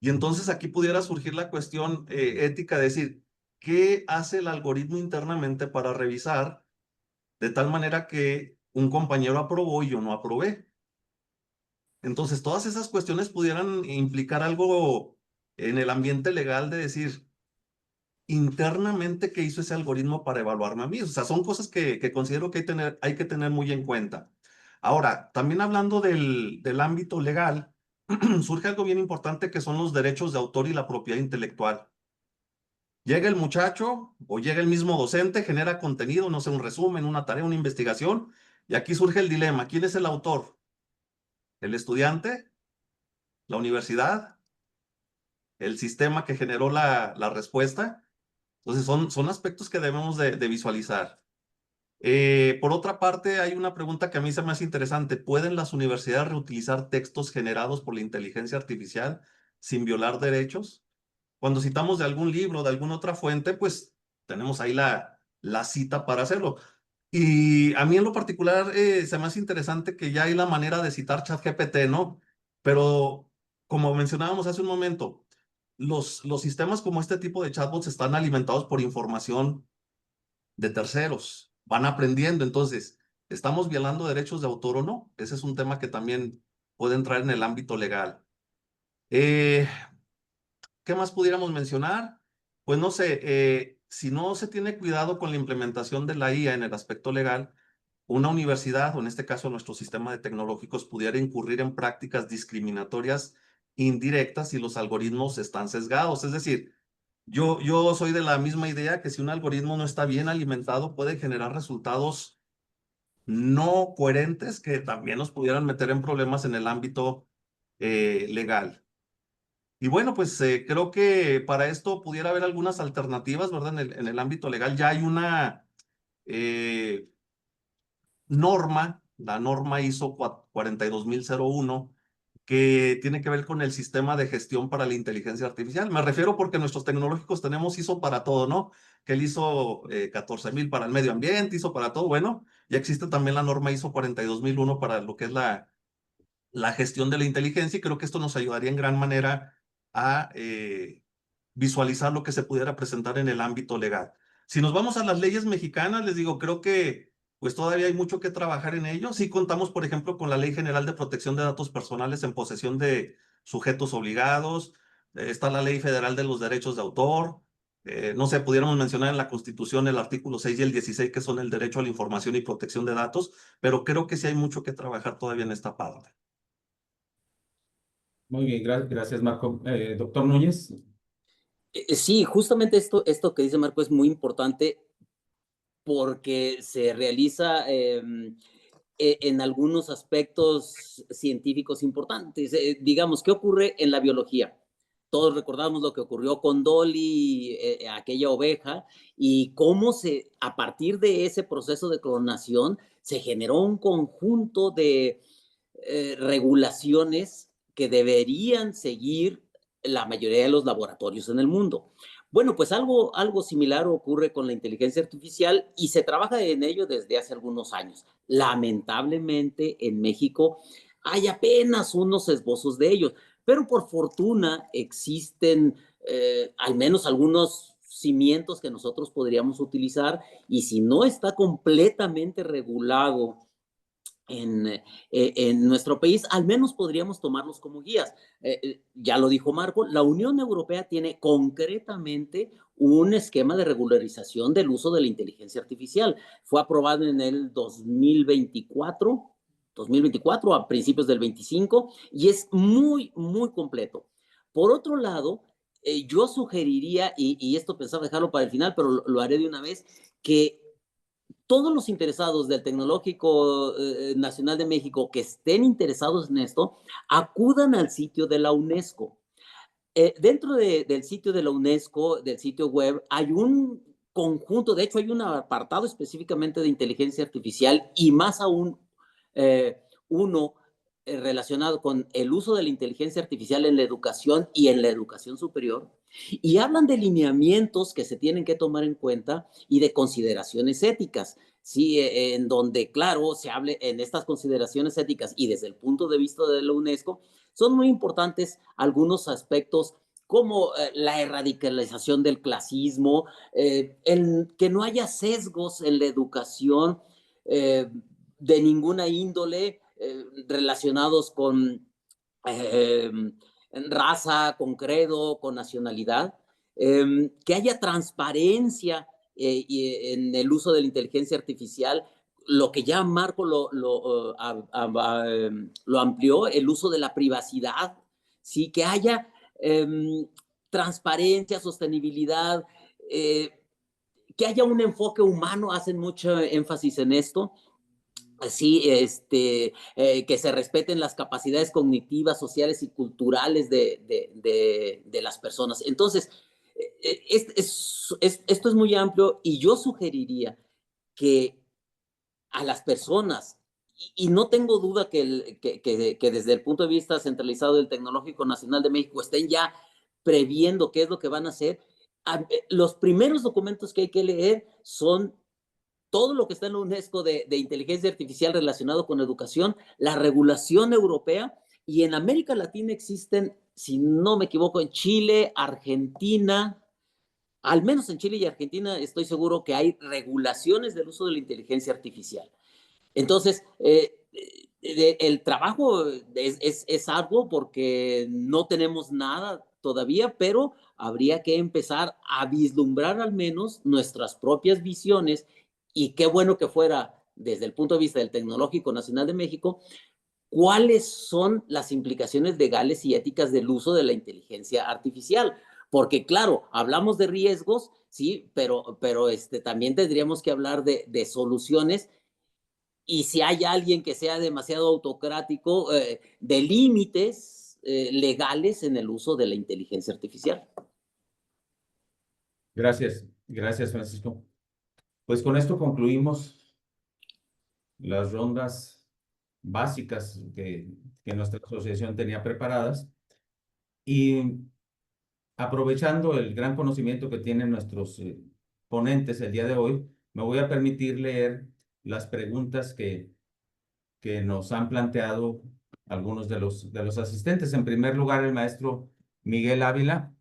Y entonces aquí pudiera surgir la cuestión ética de decir, ¿qué hace el algoritmo internamente para revisar de tal manera que un compañero aprobó y yo no aprobé? Entonces, todas esas cuestiones pudieran implicar algo en el ambiente legal de decir, internamente, ¿qué hizo ese algoritmo para evaluarme a mí? O sea, son cosas que considero que hay que tener muy en cuenta. Ahora, también hablando del ámbito legal, surge algo bien importante que son los derechos de autor y la propiedad intelectual. Llega el muchacho o llega el mismo docente, genera contenido, no sé, un resumen, una tarea, una investigación, y aquí surge el dilema. ¿Quién es el autor? ¿El estudiante? ¿La universidad? ¿El sistema que generó la respuesta? Entonces, son aspectos que debemos de visualizar. Por otra parte, hay una pregunta que a mí se me hace interesante. ¿Pueden las universidades reutilizar textos generados por la inteligencia artificial? sin violar derechos. Cuando citamos de algún libro, de alguna otra fuente, pues tenemos ahí la cita para hacerlo. Y a mí en lo particular se me hace interesante que ya hay la manera de citar ChatGPT, ¿no? Pero como mencionábamos hace un momento, los sistemas como este tipo de chatbots están alimentados por información de terceros, van aprendiendo. Entonces, ¿estamos violando derechos de autor o no? Ese es un tema que también puede entrar en el ámbito legal. Eh, ¿Qué más pudiéramos mencionar? Pues no sé, si no se tiene cuidado con la implementación de la IA en el aspecto legal, una universidad, o en este caso nuestro sistema de tecnológicos, pudiera incurrir en prácticas discriminatorias indirectas si los algoritmos están sesgados. Es decir, yo soy de la misma idea que si un algoritmo no está bien alimentado, puede generar resultados no coherentes que también nos pudieran meter en problemas en el ámbito legal. Y bueno, pues creo que para esto pudiera haber algunas alternativas, ¿verdad? En el ámbito legal ya hay una norma, la norma ISO 42001, que tiene que ver con el sistema de gestión para la inteligencia artificial. Me refiero porque nuestros tecnológicos tenemos ISO para todo, ¿no? Que el ISO 14000 para el medio ambiente, ISO para todo. Bueno, ya existe también la norma ISO 42001 para lo que es la gestión de la inteligencia, y creo que esto nos ayudaría en gran manera a visualizar lo que se pudiera presentar en el ámbito legal. Si nos vamos a las leyes mexicanas, les digo, creo que pues todavía hay mucho que trabajar en ello. Sí contamos, por ejemplo, con la Ley General de Protección de Datos Personales en posesión de sujetos obligados. Está la Ley Federal de los Derechos de Autor. No sé, pudiéramos mencionar en la Constitución el artículo 6 y el 16, que son el derecho a la información y protección de datos, pero creo que sí hay mucho que trabajar todavía en esta parte. Muy bien, gracias, Marco. Doctor Núñez. Sí, justamente esto que dice Marco es muy importante porque se realiza en algunos aspectos científicos importantes. Digamos, ¿qué ocurre en la biología? Todos recordamos lo que ocurrió con Dolly, aquella oveja, y cómo a partir de ese proceso de clonación se generó un conjunto de regulaciones que deberían seguir la mayoría de los laboratorios en el mundo. Bueno, pues algo similar ocurre con la inteligencia artificial y se trabaja en ello desde hace algunos años. Lamentablemente en México hay apenas unos esbozos de ellos, pero por fortuna existen al menos algunos cimientos que nosotros podríamos utilizar, y si no está completamente regulado en nuestro país, al menos podríamos tomarlos como guías. Ya lo dijo Marco, la Unión Europea tiene concretamente un esquema de regularización del uso de la inteligencia artificial. Fue aprobado en el 2024 a principios del 25, y es muy, muy completo. Por otro lado, yo sugeriría, y esto pensaba dejarlo para el final, pero lo haré de una vez, que todos los interesados del Tecnológico Nacional de México que estén interesados en esto, acudan al sitio de la UNESCO. Dentro del sitio de la UNESCO, del sitio web, hay un conjunto, de hecho hay un apartado específicamente de inteligencia artificial, y más aún uno relacionado con el uso de la inteligencia artificial en la educación y en la educación superior, y hablan de lineamientos que se tienen que tomar en cuenta y de consideraciones éticas, sí, en donde, claro, se hable en estas consideraciones éticas y desde el punto de vista de la UNESCO, son muy importantes algunos aspectos como la erradicalización del clasismo, el que no haya sesgos en la educación de ninguna índole relacionados con eh, raza, con credo, con nacionalidad, que haya transparencia en el uso de la inteligencia artificial, lo que ya Marco lo amplió, el uso de la privacidad, ¿sí? Que haya transparencia, sostenibilidad, que haya un enfoque humano, hacen mucho énfasis en esto. Sí, que se respeten las capacidades cognitivas, sociales y culturales de las personas. Entonces, esto es muy amplio, y yo sugeriría que a las personas y no tengo duda que desde el punto de vista centralizado del Tecnológico Nacional de México estén ya previendo qué es lo que van a hacer. Los primeros documentos que hay que leer son todo lo que está en la UNESCO de inteligencia artificial relacionado con educación, la regulación europea, y en América Latina existen, si no me equivoco, en Chile, Argentina, al menos en Chile y Argentina estoy seguro que hay regulaciones del uso de la inteligencia artificial. Entonces, el trabajo es arduo porque no tenemos nada todavía, pero habría que empezar a vislumbrar al menos nuestras propias visiones, y qué bueno que fuera desde el punto de vista del Tecnológico Nacional de México, cuáles son las implicaciones legales y éticas del uso de la inteligencia artificial. Porque claro, hablamos de riesgos, sí, pero también tendríamos que hablar de soluciones, y si hay alguien que sea demasiado autocrático, de límites legales en el uso de la inteligencia artificial. Gracias, gracias, Francisco. Pues con esto concluimos las rondas básicas que nuestra asociación tenía preparadas, y aprovechando el gran conocimiento que tienen nuestros ponentes el día de hoy, me voy a permitir leer las preguntas que nos han planteado algunos de los asistentes. En primer lugar, el maestro Miguel Ávila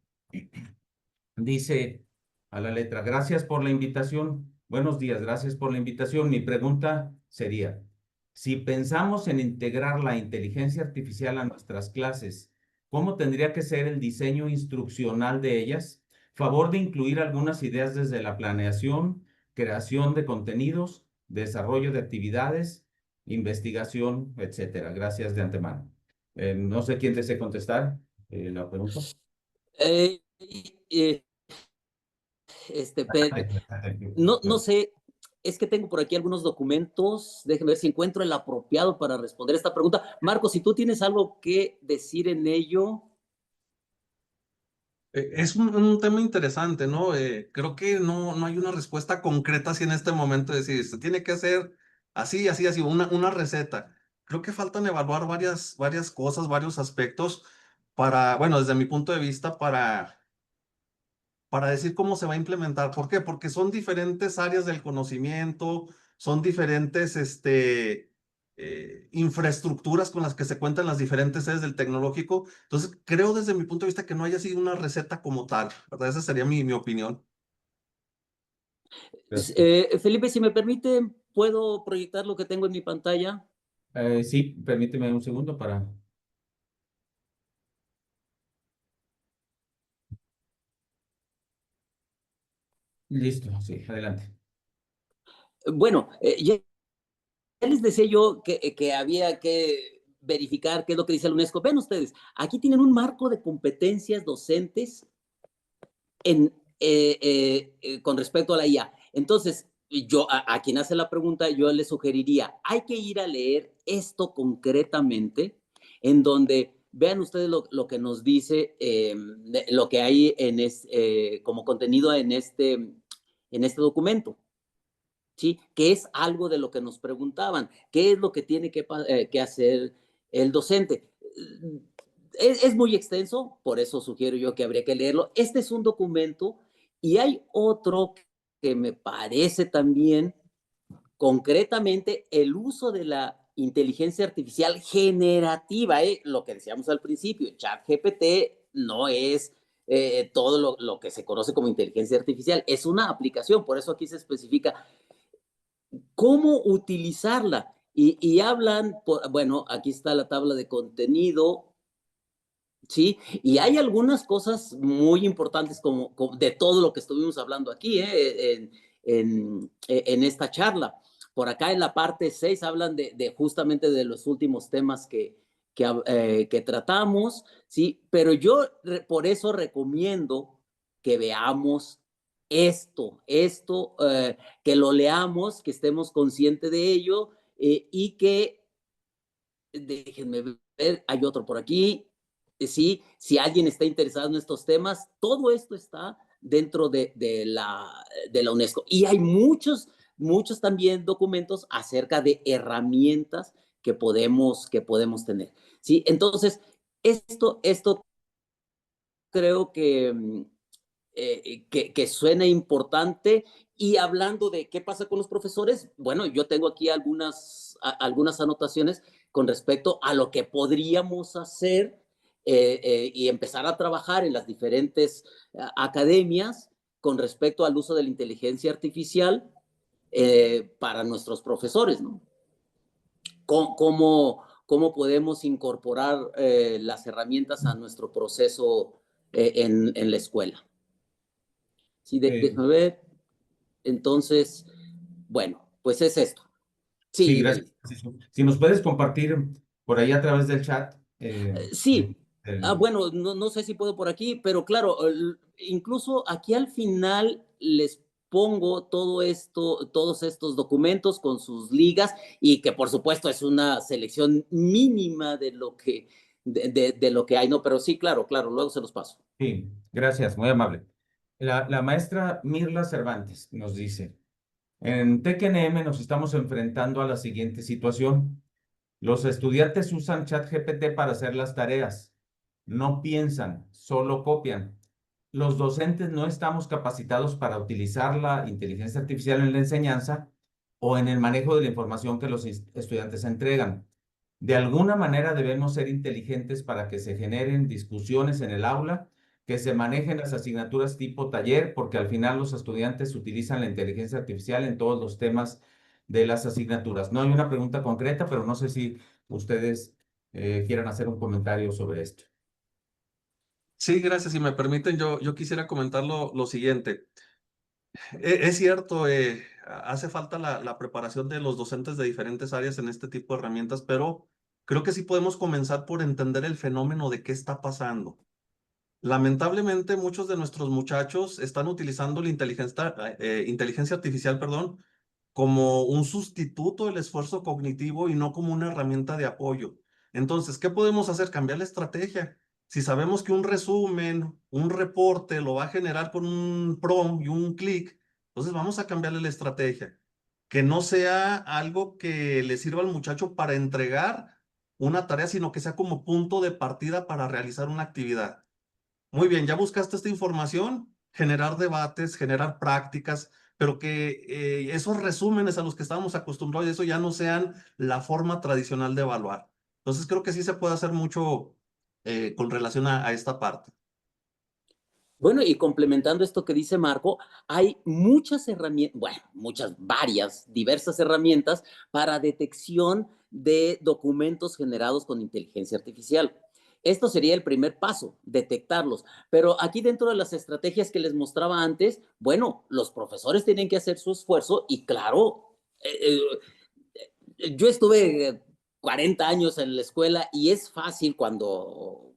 dice a la letra: gracias por la invitación. Buenos días, gracias por la invitación. Mi pregunta sería, si pensamos en integrar la inteligencia artificial a nuestras clases, ¿cómo tendría que ser el diseño instruccional de ellas? Favor de incluir algunas ideas desde la planeación, creación de contenidos, desarrollo de actividades, investigación, etcétera. Gracias de antemano. No sé quién desee contestar la pregunta. No sé, es que tengo por aquí algunos documentos, déjenme ver si encuentro el apropiado para responder esta pregunta. Marco, si tú tienes algo que decir en ello. Es un tema interesante, ¿no? Creo que no hay una respuesta concreta así en este momento de decir, se tiene que hacer así, así, así, una receta. Creo que faltan evaluar varias cosas, varios aspectos para, bueno, desde mi punto de vista, para decir cómo se va a implementar. ¿Por qué? Porque son diferentes áreas del conocimiento, son diferentes infraestructuras con las que se cuentan las diferentes sedes del tecnológico. Entonces, creo desde mi punto de vista que no haya sido una receta como tal, ¿verdad? Esa sería mi opinión. Felipe, si me permite, ¿puedo proyectar lo que tengo en mi pantalla? Sí, permíteme un segundo para... Listo, sí, adelante. Bueno, ya les decía yo que había que verificar qué es lo que dice la UNESCO. Ven ustedes, aquí tienen un marco de competencias docentes con respecto a la IA. Entonces, yo a quien hace la pregunta, yo le sugeriría, hay que ir a leer esto concretamente, en donde vean ustedes lo que nos dice, lo que hay como contenido en este documento, ¿sí? Que es algo de lo que nos preguntaban, ¿qué es lo que tiene que hacer el docente? Es muy extenso, por eso sugiero yo que habría que leerlo. Este es un documento, y hay otro que me parece también, concretamente, el uso de la inteligencia artificial generativa, lo que decíamos al principio, ChatGPT no es todo lo que se conoce como inteligencia artificial, es una aplicación, por eso aquí se especifica cómo utilizarla. Y hablan, bueno, aquí está la tabla de contenido, ¿sí? Y hay algunas cosas muy importantes como de todo lo que estuvimos hablando aquí en esta charla. Por acá en la parte 6 hablan justamente de los últimos temas que tratamos, ¿sí? Pero yo por eso recomiendo que veamos que lo leamos, que estemos conscientes de ello, y que, déjenme ver, hay otro por aquí, sí, si alguien está interesado en estos temas, todo esto está dentro de la UNESCO. Y hay muchos muchos también documentos acerca de herramientas que podemos tener, ¿sí? Entonces, esto creo que suena importante. Y hablando de qué pasa con los profesores, bueno, yo tengo aquí algunas anotaciones con respecto a lo que podríamos hacer y empezar a trabajar en las diferentes academias con respecto al uso de la inteligencia artificial para nuestros profesores, ¿no? ¿Cómo podemos incorporar las herramientas a nuestro proceso en la escuela? Sí, déjame ver. Entonces, bueno, pues es esto. Sí, Sí, gracias. David. Si nos puedes compartir por ahí a través del chat. Sí. Bueno, no sé si puedo por aquí, pero claro, incluso aquí al final les pongo todos estos documentos con sus ligas y que por supuesto es una selección mínima de lo de lo que hay, ¿no? Pero sí, claro, luego se los paso. Sí, gracias, muy amable. La maestra Mirla Cervantes nos dice, en TECNM nos estamos enfrentando a la siguiente situación. Los estudiantes usan ChatGPT para hacer las tareas. No piensan, solo copian. Los docentes no estamos capacitados para utilizar la inteligencia artificial en la enseñanza o en el manejo de la información que los estudiantes entregan. De alguna manera debemos ser inteligentes para que se generen discusiones en el aula, que se manejen las asignaturas tipo taller, porque al final los estudiantes utilizan la inteligencia artificial en todos los temas de las asignaturas. No hay una pregunta concreta, pero no sé si ustedes quieran hacer un comentario sobre esto. Sí, gracias. Si me permiten, yo quisiera comentar lo siguiente. Es cierto, hace falta la preparación de los docentes de diferentes áreas en este tipo de herramientas, pero creo que sí podemos comenzar por entender el fenómeno de qué está pasando. Lamentablemente, muchos de nuestros muchachos están utilizando la inteligencia artificial, perdón, como un sustituto del esfuerzo cognitivo y no como una herramienta de apoyo. Entonces, ¿qué podemos hacer? Cambiar la estrategia. Si sabemos que un resumen, un reporte lo va a generar con un prompt y un clic, entonces vamos a cambiarle la estrategia. Que no sea algo que le sirva al muchacho para entregar una tarea, sino que sea como punto de partida para realizar una actividad. Muy bien, ya buscaste esta información, generar debates, generar prácticas, pero que esos resúmenes a los que estábamos acostumbrados, eso ya no sean la forma tradicional de evaluar. Entonces creo que sí se puede hacer mucho con relación a esta parte. Bueno, y complementando esto que dice Marco, hay muchas herramientas, bueno, varias, diversas herramientas para detección de documentos generados con inteligencia artificial. Esto sería el primer paso, detectarlos. Pero aquí dentro de las estrategias que les mostraba antes, bueno, los profesores tienen que hacer su esfuerzo y claro, yo estuve 40 años en la escuela y es fácil cuando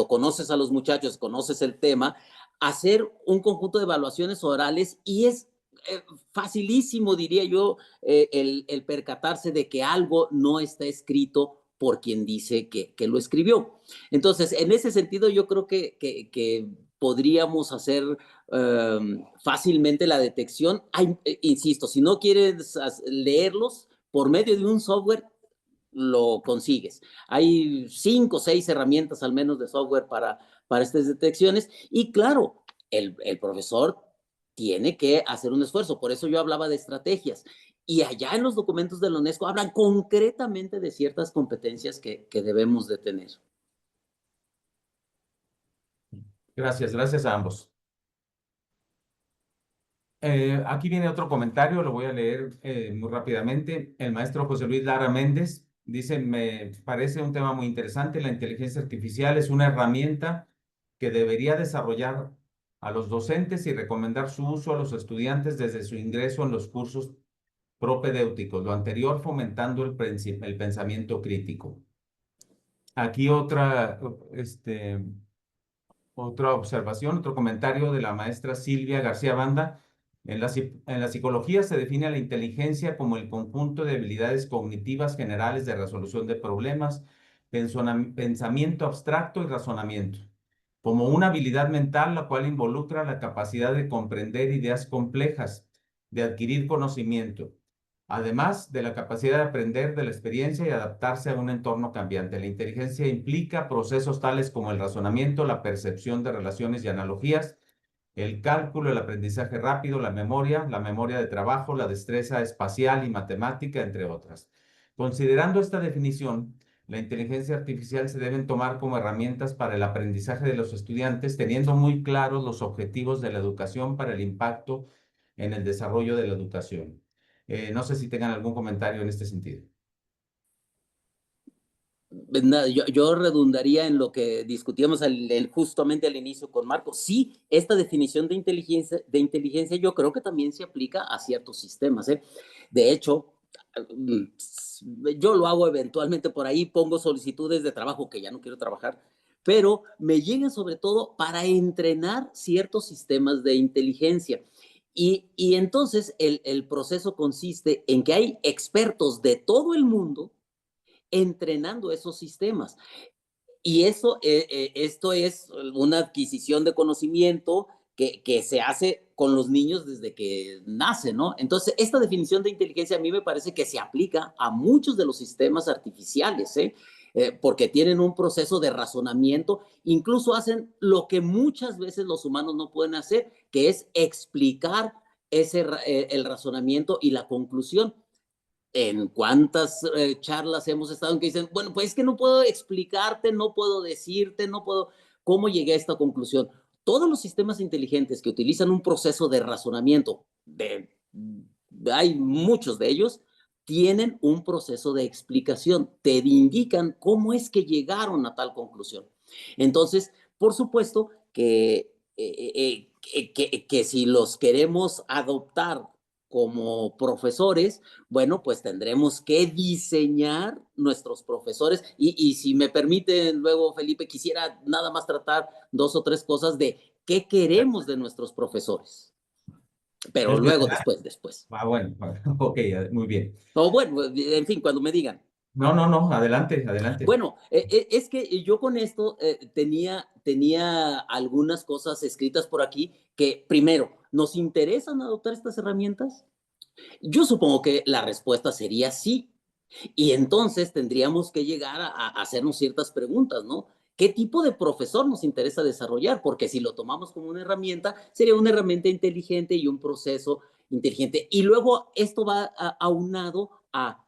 conoces a los muchachos, conoces el tema, hacer un conjunto de evaluaciones orales y es facilísimo, diría yo, el percatarse de que algo no está escrito por quien dice que lo escribió. Entonces, en ese sentido, yo creo que podríamos hacer fácilmente la detección. Insisto, si no quieres leerlos, por medio de un software lo consigues. Hay 5 o 6 herramientas al menos de software para estas detecciones y claro, el profesor tiene que hacer un esfuerzo. Por eso yo hablaba de estrategias. Y allá en los documentos de la UNESCO hablan concretamente de ciertas competencias que debemos de tener. Gracias a ambos. Aquí viene otro comentario, lo voy a leer muy rápidamente. El maestro José Luis Lara Méndez dice, me parece un tema muy interesante. La inteligencia artificial es una herramienta que debería desarrollar a los docentes y recomendar su uso a los estudiantes desde su ingreso en los cursos propedéuticos, lo anterior fomentando el pensamiento crítico. Aquí otra observación, otro comentario de la maestra Silvia García Banda. En la psicología se define a la inteligencia como el conjunto de habilidades cognitivas generales de resolución de problemas, pensamiento abstracto y razonamiento, como una habilidad mental la cual involucra la capacidad de comprender ideas complejas, de adquirir conocimiento, además de la capacidad de aprender de la experiencia y adaptarse a un entorno cambiante. La inteligencia implica procesos tales como el razonamiento, la percepción de relaciones y analogías, el cálculo, el aprendizaje rápido, la memoria de trabajo, la destreza espacial y matemática, entre otras. Considerando esta definición, la inteligencia artificial se deben tomar como herramientas para el aprendizaje de los estudiantes, teniendo muy claros los objetivos de la educación para el impacto en el desarrollo de la educación. No sé si tengan algún comentario en este sentido. Yo redundaría en lo que discutíamos justamente al inicio con Marco. Sí, esta definición de inteligencia yo creo que también se aplica a ciertos sistemas, ¿eh? De hecho, yo lo hago eventualmente por ahí, pongo solicitudes de trabajo que ya no quiero trabajar, pero me llegan sobre todo para entrenar ciertos sistemas de inteligencia. Y entonces el proceso consiste en que hay expertos de todo el mundo entrenando esos sistemas. Y esto es una adquisición de conocimiento que se hace con los niños desde que nacen, ¿no? Entonces, esta definición de inteligencia a mí me parece que se aplica a muchos de los sistemas artificiales, ¿eh? Porque tienen un proceso de razonamiento, incluso hacen lo que muchas veces los humanos no pueden hacer, que es explicar el razonamiento y la conclusión. En cuántas charlas hemos estado en que dicen, bueno, pues es que no puedo explicarte, no puedo decirte, no puedo, ¿cómo llegué a esta conclusión? Todos los sistemas inteligentes que utilizan un proceso de razonamiento, hay muchos de ellos, tienen un proceso de explicación, te indican cómo es que llegaron a tal conclusión. Entonces, por supuesto que si los queremos adoptar como profesores, bueno, pues tendremos que diseñar nuestros profesores y si me permiten luego, Felipe, quisiera nada más tratar 2 o 3 cosas de qué queremos de nuestros profesores, pero luego después. Bueno, ok, muy bien. O bueno, en fin, cuando me digan. No, adelante, adelante. Bueno, es que yo con esto tenía algunas cosas escritas por aquí que, primero, ¿nos interesan adoptar estas herramientas? Yo supongo que la respuesta sería sí. Y entonces tendríamos que llegar a hacernos ciertas preguntas, ¿no? ¿Qué tipo de profesor nos interesa desarrollar? Porque si lo tomamos como una herramienta, sería una herramienta inteligente y un proceso inteligente. Y luego esto va aunado a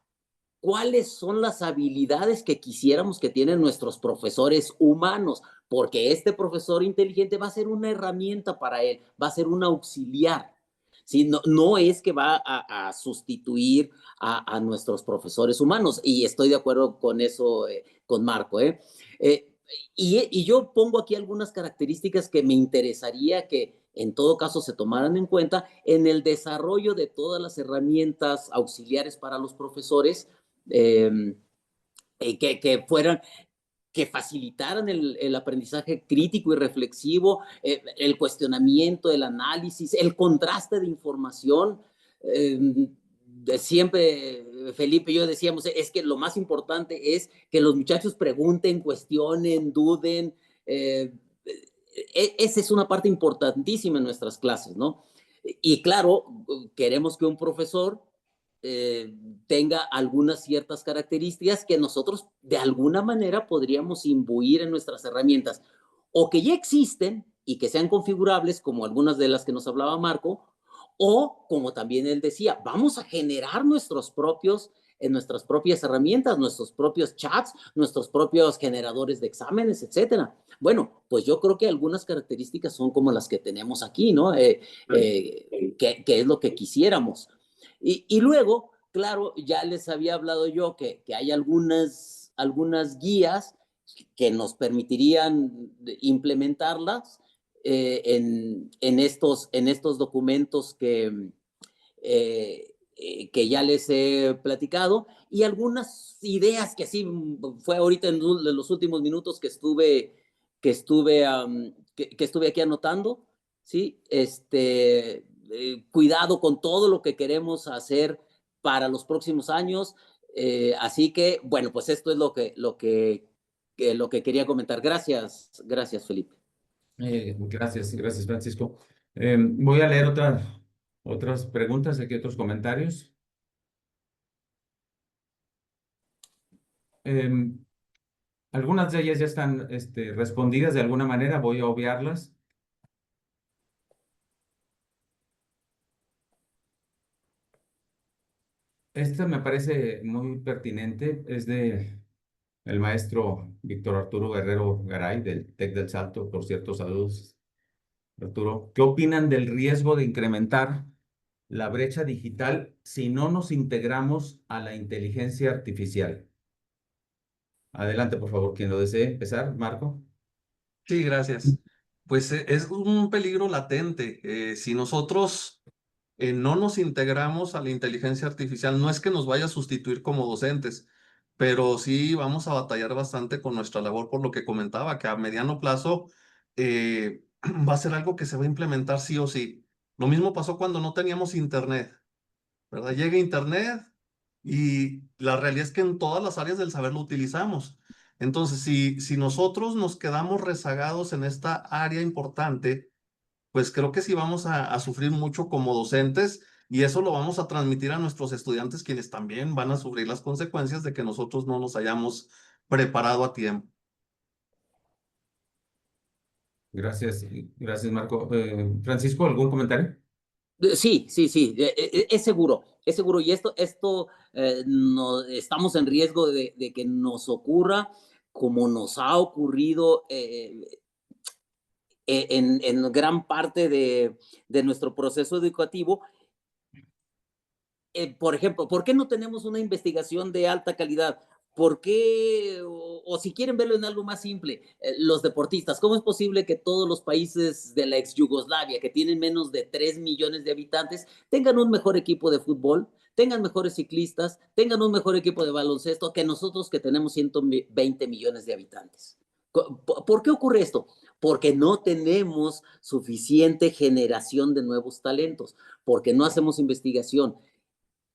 cuáles son las habilidades que quisiéramos que tienen nuestros profesores humanos, porque este profesor inteligente va a ser una herramienta para él, va a ser un auxiliar. ¿Sí? No es que va a sustituir a nuestros profesores humanos, y estoy de acuerdo con eso, con Marco. Y yo pongo aquí algunas características que me interesaría que en todo caso se tomaran en cuenta en el desarrollo de todas las herramientas auxiliares para los profesores, eh, que facilitaran el aprendizaje crítico y reflexivo, el cuestionamiento, el análisis, el contraste de información. Siempre Felipe y yo decíamos, es que lo más importante es que los muchachos pregunten, cuestionen, duden. Esa es una parte importantísima en nuestras clases, ¿no? Y claro, queremos que un profesor tenga algunas ciertas características que nosotros de alguna manera podríamos imbuir en nuestras herramientas, o que ya existen y que sean configurables, como algunas de las que nos hablaba Marco, o como también él decía, vamos a generar nuestras propias herramientas, nuestros propios chats, nuestros propios generadores de exámenes, etcétera. Bueno, pues yo creo que algunas características son como las que tenemos aquí, ¿no? Que es lo que quisiéramos. Y luego, claro, ya les había hablado yo que hay algunas guías que nos permitirían implementarlas en estos documentos que ya les he platicado, y algunas ideas que sí fue ahorita en los últimos minutos que estuve aquí anotando, ¿sí? Cuidado con todo lo que queremos hacer para los próximos años. Así que, bueno, pues esto es lo que quería comentar. Gracias, gracias, Felipe. Gracias, Francisco. Voy a leer ¿Otras preguntas? ¿Aquí otros comentarios? Algunas de ellas ya están respondidas de alguna manera, voy a obviarlas. Esta me parece muy pertinente, es de el maestro Víctor Arturo Guerrero Garay, del TEC del Salto. Por cierto, saludos, Arturo. ¿Qué opinan del riesgo de incrementar la brecha digital si no nos integramos a la inteligencia artificial? Adelante, por favor, quien lo desee empezar, Marco. Sí, gracias. Pues es un peligro latente. Si nosotros no nos integramos a la inteligencia artificial, no es que nos vaya a sustituir como docentes, pero sí vamos a batallar bastante con nuestra labor, por lo que comentaba, que a mediano plazo va a ser algo que se va a implementar sí o sí. Lo mismo pasó cuando no teníamos internet, ¿verdad? Llega internet y la realidad es que en todas las áreas del saber lo utilizamos. Entonces, si nosotros nos quedamos rezagados en esta área importante, pues creo que sí vamos a sufrir mucho como docentes y eso lo vamos a transmitir a nuestros estudiantes, quienes también van a sufrir las consecuencias de que nosotros no nos hayamos preparado a tiempo. Gracias, gracias, Marco. Francisco, ¿algún comentario? Sí, sí, sí, es seguro, es seguro. Y esto no, estamos en riesgo de que nos ocurra como nos ha ocurrido en gran parte de nuestro proceso educativo. Por ejemplo, ¿por qué no tenemos una investigación de alta calidad? ¿Por qué, o si quieren verlo en algo más simple, los deportistas? ¿Cómo es posible que todos los países de la ex Yugoslavia, que tienen menos de 3 millones de habitantes, tengan un mejor equipo de fútbol, tengan mejores ciclistas, tengan un mejor equipo de baloncesto que nosotros, que tenemos 120 millones de habitantes? ¿Por qué ocurre esto? Porque no tenemos suficiente generación de nuevos talentos, porque no hacemos investigación.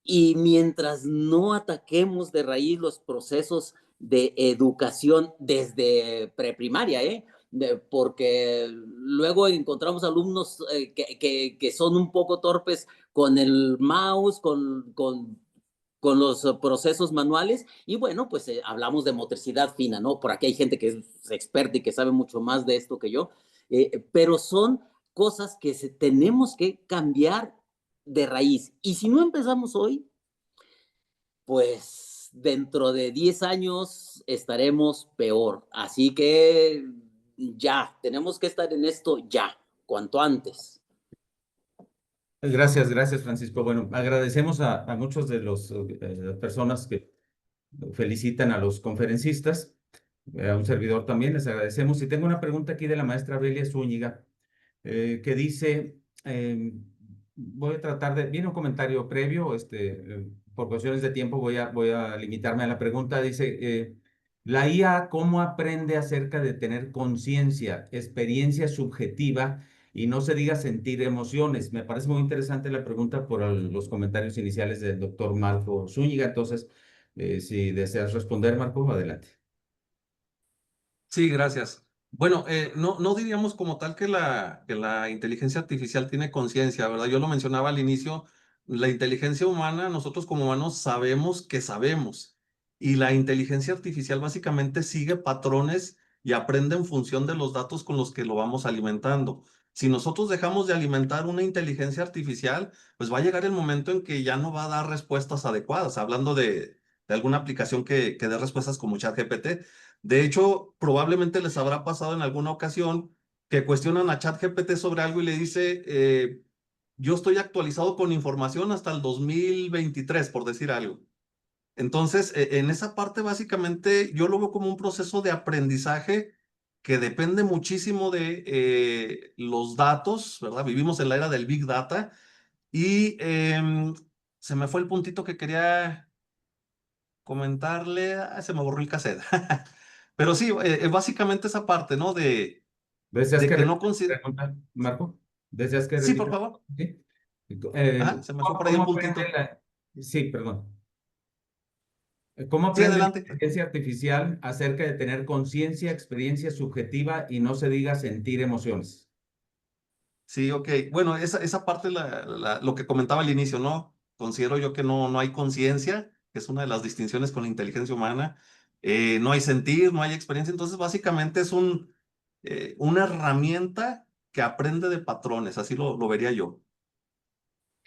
Y mientras no ataquemos de raíz los procesos de educación desde preprimaria, porque luego encontramos alumnos que son un poco torpes con el mouse, con los procesos manuales, y bueno, pues hablamos de motricidad fina, ¿no? Por aquí hay gente que es experta y que sabe mucho más de esto que yo, pero son cosas que tenemos que cambiar de raíz. Y si no empezamos hoy, pues dentro de 10 años estaremos peor. Así que ya, tenemos que estar en esto ya, cuanto antes. Gracias, gracias, Francisco. Bueno, agradecemos a muchos de las personas que felicitan a los conferencistas, a un servidor también, les agradecemos. Y tengo una pregunta aquí de la maestra Belia Zúñiga, que dice, voy a tratar de, viene un comentario previo, por cuestiones de tiempo voy a limitarme a la pregunta. Dice, la IA, ¿cómo aprende acerca de tener conciencia, experiencia subjetiva y no se diga sentir emociones? Me parece muy interesante la pregunta por los comentarios iniciales del doctor Marco Zúñiga. Entonces, si deseas responder, Marco, adelante. Sí, gracias. Bueno, no diríamos como tal que la inteligencia artificial tiene conciencia, ¿verdad? Yo lo mencionaba al inicio, la inteligencia humana, nosotros como humanos sabemos que sabemos. Y la inteligencia artificial básicamente sigue patrones y aprende en función de los datos con los que lo vamos alimentando. Si nosotros dejamos de alimentar una inteligencia artificial, pues va a llegar el momento en que ya no va a dar respuestas adecuadas, hablando de alguna aplicación que dé respuestas como ChatGPT. De hecho, probablemente les habrá pasado en alguna ocasión que cuestionan a ChatGPT sobre algo y le dice, yo estoy actualizado con información hasta el 2023, por decir algo. Entonces, en esa parte básicamente yo lo veo como un proceso de aprendizaje que depende muchísimo de los datos, ¿verdad? Vivimos en la era del Big Data y se me fue el puntito que quería comentarle, se me borró el cassette. Pero sí, básicamente esa parte, ¿no? ¿Deseas De que que no repita la considera... pregunta, Marco? ¿Deseas que Sí, por repita? favor. ¿Sí? Ajá, se me fue por ahí ¿Cómo el aprende puntito. Sí, perdón. ¿Cómo Sí, aprende la adelante. inteligencia artificial acerca de tener conciencia, experiencia subjetiva y no se diga sentir emociones? Sí, ok. Bueno, esa parte, lo que comentaba al inicio, ¿no? Considero yo que no hay conciencia, que es una de las distinciones con la inteligencia humana. No hay sentir, no hay experiencia. Entonces, básicamente es una herramienta que aprende de patrones, así lo vería yo.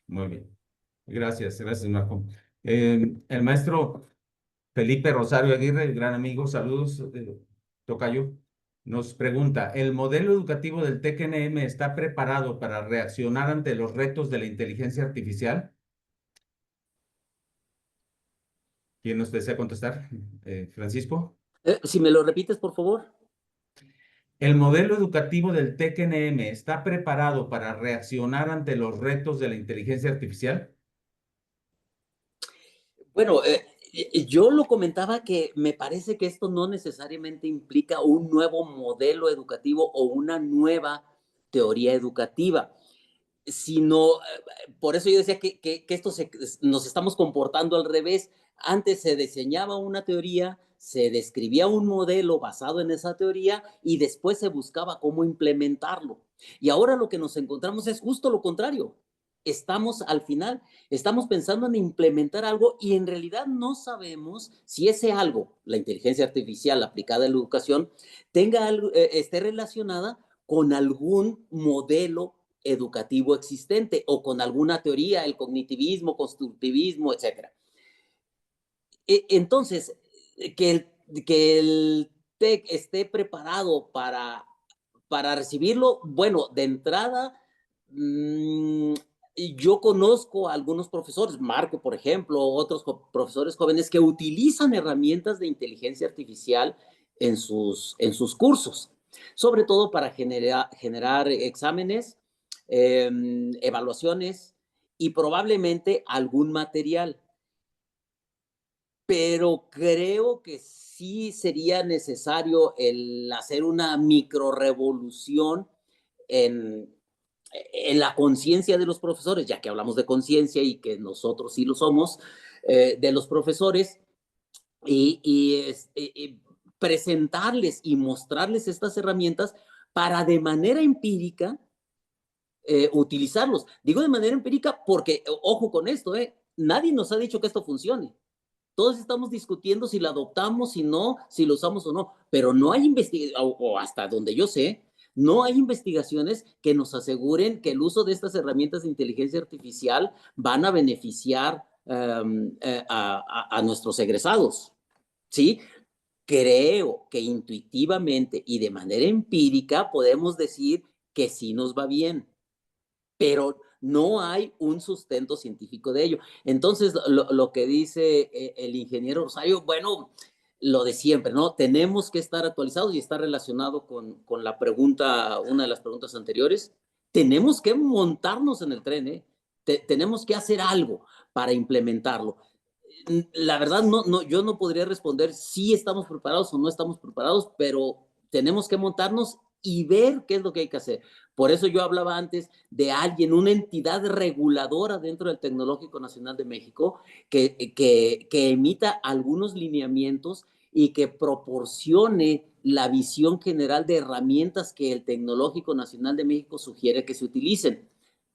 Muy bien. Gracias, gracias, Marco. El maestro Felipe Rosario Aguirre, gran amigo, saludos, tocayo, nos pregunta, ¿el modelo educativo del TEC-NM está preparado para reaccionar ante los retos de la inteligencia artificial? ¿Quién nos desea contestar? Francisco. Si me lo repites, por favor. ¿El modelo educativo del TEC-NM está preparado para reaccionar ante los retos de la inteligencia artificial? Bueno, yo lo comentaba que me parece que esto no necesariamente implica un nuevo modelo educativo o una nueva teoría educativa, sino, por eso yo decía que esto nos estamos comportando al revés. Antes se diseñaba una teoría, se describía un modelo basado en esa teoría y después se buscaba cómo implementarlo. Y ahora lo que nos encontramos es justo lo contrario. Estamos al final, estamos pensando en implementar algo y en realidad no sabemos si ese algo, la inteligencia artificial aplicada en la educación, esté relacionada con algún modelo educativo existente o con alguna teoría, el cognitivismo, constructivismo, etcétera. Entonces, que el TEC esté preparado para recibirlo, bueno, de entrada, yo conozco a algunos profesores, Marco, por ejemplo, otros profesores jóvenes que utilizan herramientas de inteligencia artificial en sus cursos, sobre todo para generar exámenes, evaluaciones y probablemente algún material. Pero creo que sí sería necesario el hacer una microrevolución en, en la conciencia de los profesores, ya que hablamos de conciencia y que nosotros sí lo somos, de los profesores, y presentarles y mostrarles estas herramientas para de manera empírica utilizarlos. Digo de manera empírica porque, ojo con esto, nadie nos ha dicho que esto funcione. Todos estamos discutiendo si la adoptamos, si no, si lo usamos o no, pero no hay investigación, o hasta donde yo sé, no hay investigaciones que nos aseguren que el uso de estas herramientas de inteligencia artificial van a beneficiar a nuestros egresados. ¿Sí? Creo que intuitivamente y de manera empírica podemos decir que sí nos va bien, pero no hay un sustento científico de ello. Entonces, lo que dice el ingeniero Rosario, bueno, lo de siempre, ¿no? Tenemos que estar actualizados y está relacionado con la pregunta, una de las preguntas anteriores. Tenemos que montarnos en el tren, ¿eh? Tenemos que hacer algo para implementarlo. La verdad, yo no podría responder si estamos preparados o no estamos preparados, pero tenemos que montarnos y ver qué es lo que hay que hacer. Por eso yo hablaba antes de alguien, una entidad reguladora dentro del Tecnológico Nacional de México que emita algunos lineamientos y que proporcione la visión general de herramientas que el Tecnológico Nacional de México sugiere que se utilicen.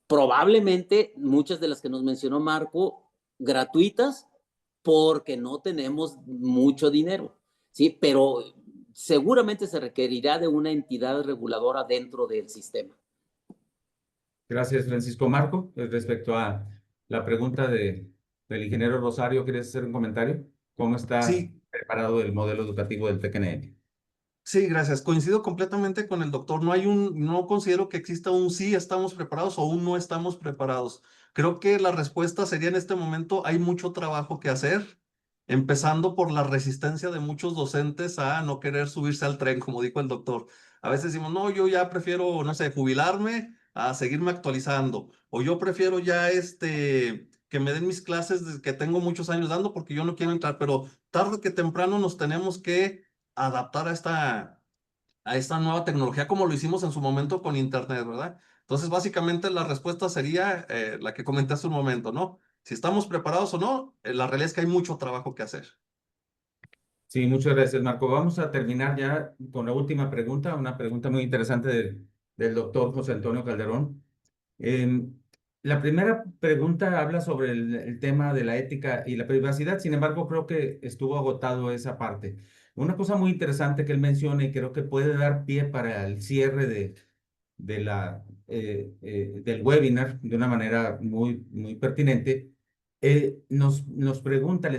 Probablemente muchas de las que nos mencionó Marco, gratuitas, porque no tenemos mucho dinero, ¿sí? Pero seguramente se requerirá de una entidad reguladora dentro del sistema. Gracias, Francisco. Marco, respecto a la pregunta del ingeniero Rosario, ¿quieres hacer un comentario? ¿Cómo está Sí, preparado el modelo educativo del TEC-NM? sí, gracias. Coincido completamente con el doctor. No considero que exista un sí estamos preparados o un no estamos preparados. Creo que la respuesta sería en este momento, hay mucho trabajo que hacer, empezando por la resistencia de muchos docentes a no querer subirse al tren, como dijo el doctor. A veces decimos, no, yo ya prefiero, no sé, jubilarme a seguirme actualizando. O yo prefiero ya que me den mis clases que tengo muchos años dando porque yo no quiero entrar, pero tarde que temprano nos tenemos que adaptar a esta nueva tecnología como lo hicimos en su momento con Internet, ¿verdad? Entonces, básicamente la respuesta sería la que comenté hace un momento, ¿no? Si estamos preparados o no, la realidad es que hay mucho trabajo que hacer. Sí, muchas gracias, Marco. Vamos a terminar ya con la última pregunta, una pregunta muy interesante del doctor José Antonio Calderón. La primera pregunta habla sobre el tema de la ética y la privacidad, sin embargo, creo que estuvo agotado esa parte. Una cosa muy interesante que él menciona y creo que puede dar pie para el cierre del webinar de una manera muy pertinente, les pregunta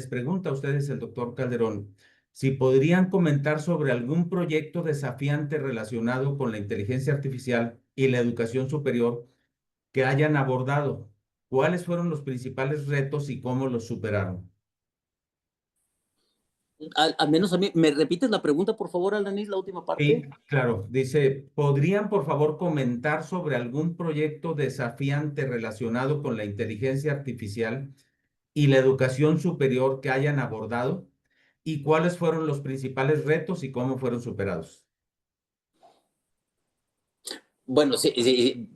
a ustedes el doctor Calderón, si podrían comentar sobre algún proyecto desafiante relacionado con la inteligencia artificial y la educación superior que hayan abordado. ¿Cuáles fueron los principales retos y cómo los superaron? Al menos a mí, ¿me repites la pregunta, por favor, Alanis, la última Sí, parte? claro. Dice, ¿podrían por favor comentar sobre algún proyecto desafiante relacionado con la inteligencia artificial y la educación superior que hayan abordado? ¿Y cuáles fueron los principales retos y cómo fueron superados? Bueno, sí, sí,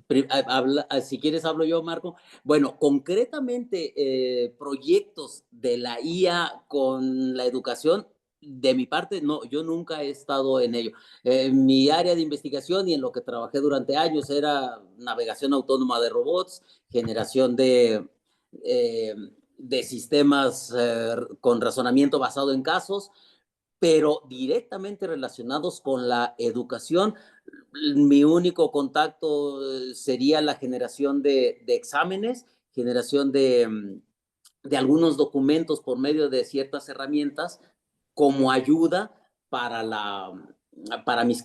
si quieres hablo yo, Marco. Bueno, concretamente, proyectos de la IA con la educación, de mi parte, no, yo nunca he estado en ello. Mi área de investigación y en lo que trabajé durante años era navegación autónoma de robots, generación eh, de sistemas con razonamiento basado en casos, pero directamente relacionados con la educación. Mi único contacto sería la generación de exámenes, generación de algunos documentos por medio de ciertas herramientas como ayuda para, la, para mis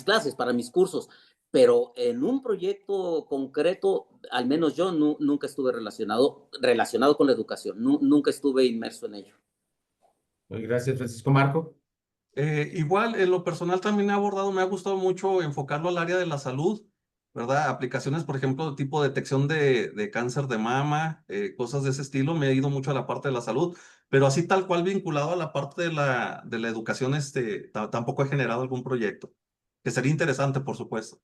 clases, para mis cursos. Pero en un proyecto concreto, al menos yo nunca estuve relacionado con la educación, nunca estuve inmerso en ello. Muy gracias, Francisco Marco. Igual, en lo personal también he abordado, me ha gustado mucho enfocarlo al área de la salud, ¿verdad? Aplicaciones, por ejemplo, de tipo detección de cáncer de mama, cosas de ese estilo, me he ido mucho a la parte de la salud, pero así tal cual vinculado a la parte de la educación, tampoco he generado algún proyecto, que sería interesante, por supuesto.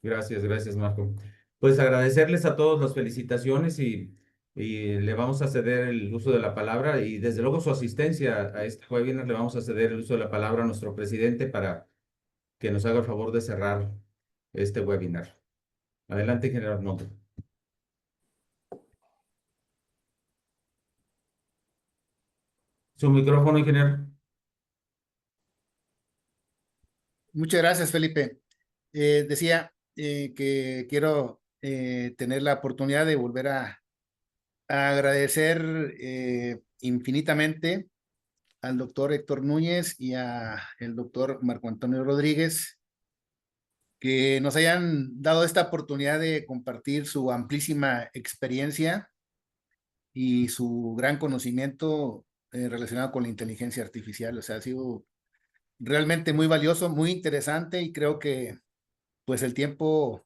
Gracias, Marco. Pues agradecerles a todos las felicitaciones y le vamos a ceder el uso de la palabra y desde luego su asistencia a este webinar. Le vamos a ceder el uso de la palabra a nuestro presidente para que nos haga el favor de cerrar este webinar. Adelante, ingeniero Arnoldo. Su micrófono, ingeniero. Muchas gracias, Felipe. Decía que quiero tener la oportunidad de volver a agradecer infinitamente al doctor Héctor Núñez y al doctor Marco Antonio Rodríguez, que nos hayan dado esta oportunidad de compartir su amplísima experiencia y su gran conocimiento relacionado con la inteligencia artificial. O sea, ha sido realmente muy valioso, muy interesante y creo que pues el tiempo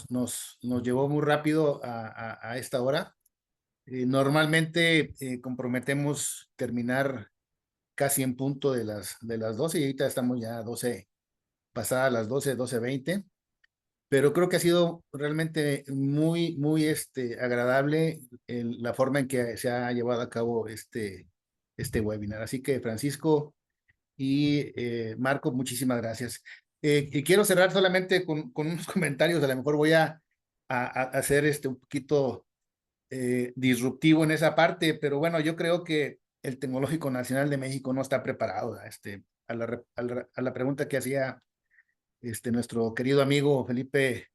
nos llevó muy rápido a esta hora. Normalmente comprometemos terminar casi en punto de las 12 y ahorita estamos ya a 12, pasadas las 12:20, pero creo que ha sido realmente muy agradable la forma en que se ha llevado a cabo este webinar. Así que Francisco y Marco, muchísimas gracias. Y quiero cerrar solamente con unos comentarios, a lo mejor voy a hacer un poquito disruptivo en esa parte, pero bueno, yo creo que el Tecnológico Nacional de México no está preparado a la pregunta que hacía nuestro querido amigo Felipe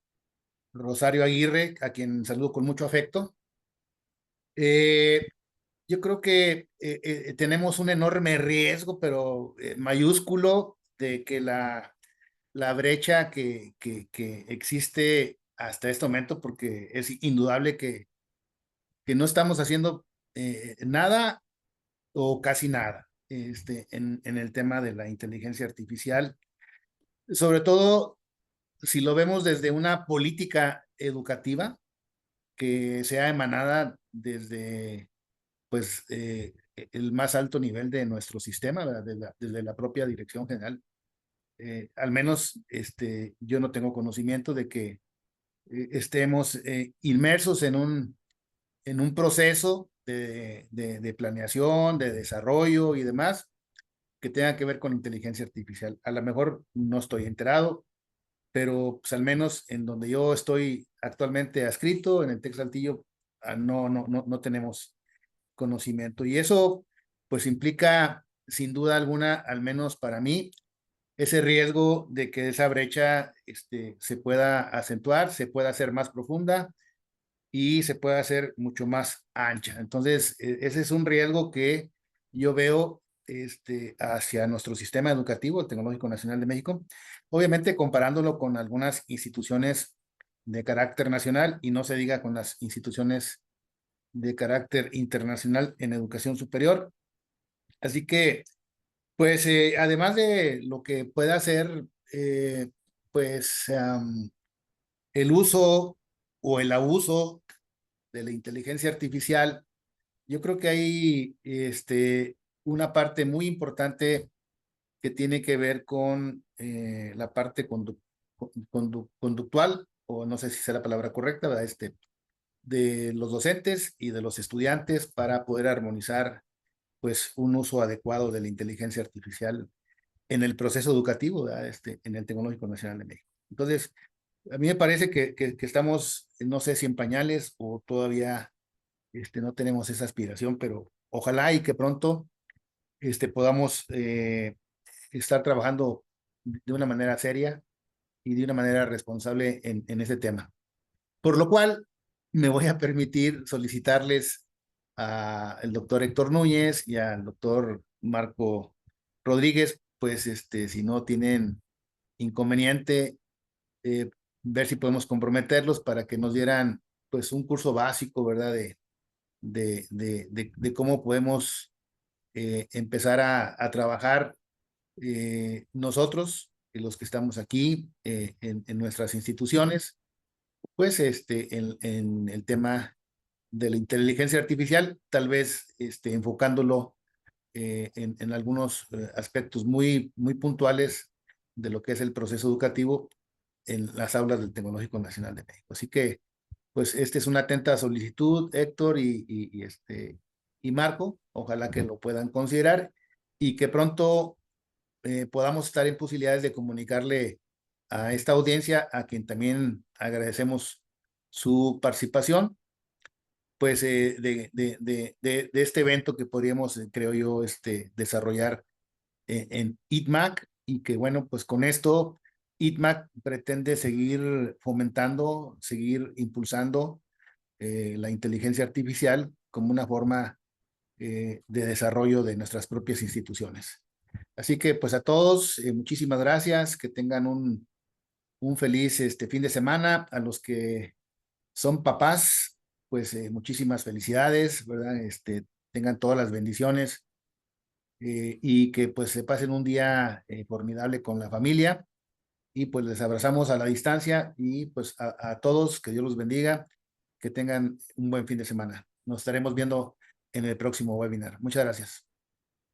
Rosario Aguirre, a quien saludo con mucho afecto. Yo creo que tenemos un enorme riesgo, pero mayúsculo, de que la brecha que existe hasta este momento, porque es indudable que no estamos haciendo nada o casi nada en el tema de la inteligencia artificial, sobre todo si lo vemos desde una política educativa que sea emanada desde pues el más alto nivel de nuestro sistema, desde la propia Dirección General. Al menos yo no tengo conocimiento de que estemos inmersos en un proceso de planeación, de desarrollo y demás que tenga que ver con inteligencia artificial. A lo mejor no estoy enterado, pero pues al menos en donde yo estoy actualmente adscrito, en el TEC Saltillo, no tenemos conocimiento. Y eso pues implica sin duda alguna, al menos para mí, ese riesgo de que esa brecha se pueda acentuar, se pueda hacer más profunda y se pueda hacer mucho más ancha. Entonces, ese es un riesgo que yo veo hacia nuestro sistema educativo, el Tecnológico Nacional de México, obviamente comparándolo con algunas instituciones de carácter nacional y no se diga con las instituciones de carácter internacional en educación superior. Así que, pues, además de lo que pueda hacer, pues, el uso o el abuso de la inteligencia artificial, yo creo que hay una parte muy importante que tiene que ver con la parte conductual, o no sé si sea la palabra correcta, ¿verdad? De los docentes y de los estudiantes para poder armonizar pues un uso adecuado de la inteligencia artificial en el proceso educativo, ¿verdad? En el Tecnológico Nacional de México. Entonces, a mí me parece que estamos, no sé si en pañales o todavía no tenemos esa aspiración, pero ojalá y que pronto podamos estar trabajando de una manera seria y de una manera responsable en ese tema. Por lo cual, me voy a permitir solicitarles al doctor Héctor Núñez y al doctor Marco Rodríguez, pues si no tienen inconveniente, ver si podemos comprometerlos para que nos dieran pues un curso básico, ¿verdad? De cómo podemos empezar a trabajar nosotros, los que estamos aquí en nuestras instituciones, pues en el tema de la inteligencia artificial, tal vez enfocándolo en algunos aspectos muy puntuales de lo que es el proceso educativo en las aulas del Tecnológico Nacional de México. Así que, pues, esta es una atenta solicitud, Héctor y Marco. Ojalá que lo puedan considerar y que pronto podamos estar en posibilidades de comunicarle a esta audiencia, a quien también agradecemos su participación, pues de este evento que podríamos, creo yo, desarrollar en ITMAC, y que bueno, pues con esto ITMAC pretende seguir fomentando, seguir impulsando la inteligencia artificial como una forma de desarrollo de nuestras propias instituciones. Así que pues a todos, muchísimas gracias, que tengan un feliz fin de semana. A los que son papás, pues muchísimas felicidades, ¿verdad? Tengan todas las bendiciones y que pues se pasen un día formidable con la familia, y pues les abrazamos a la distancia, y pues a todos, que Dios los bendiga, que tengan un buen fin de semana. Nos estaremos viendo en el próximo webinar. Muchas gracias.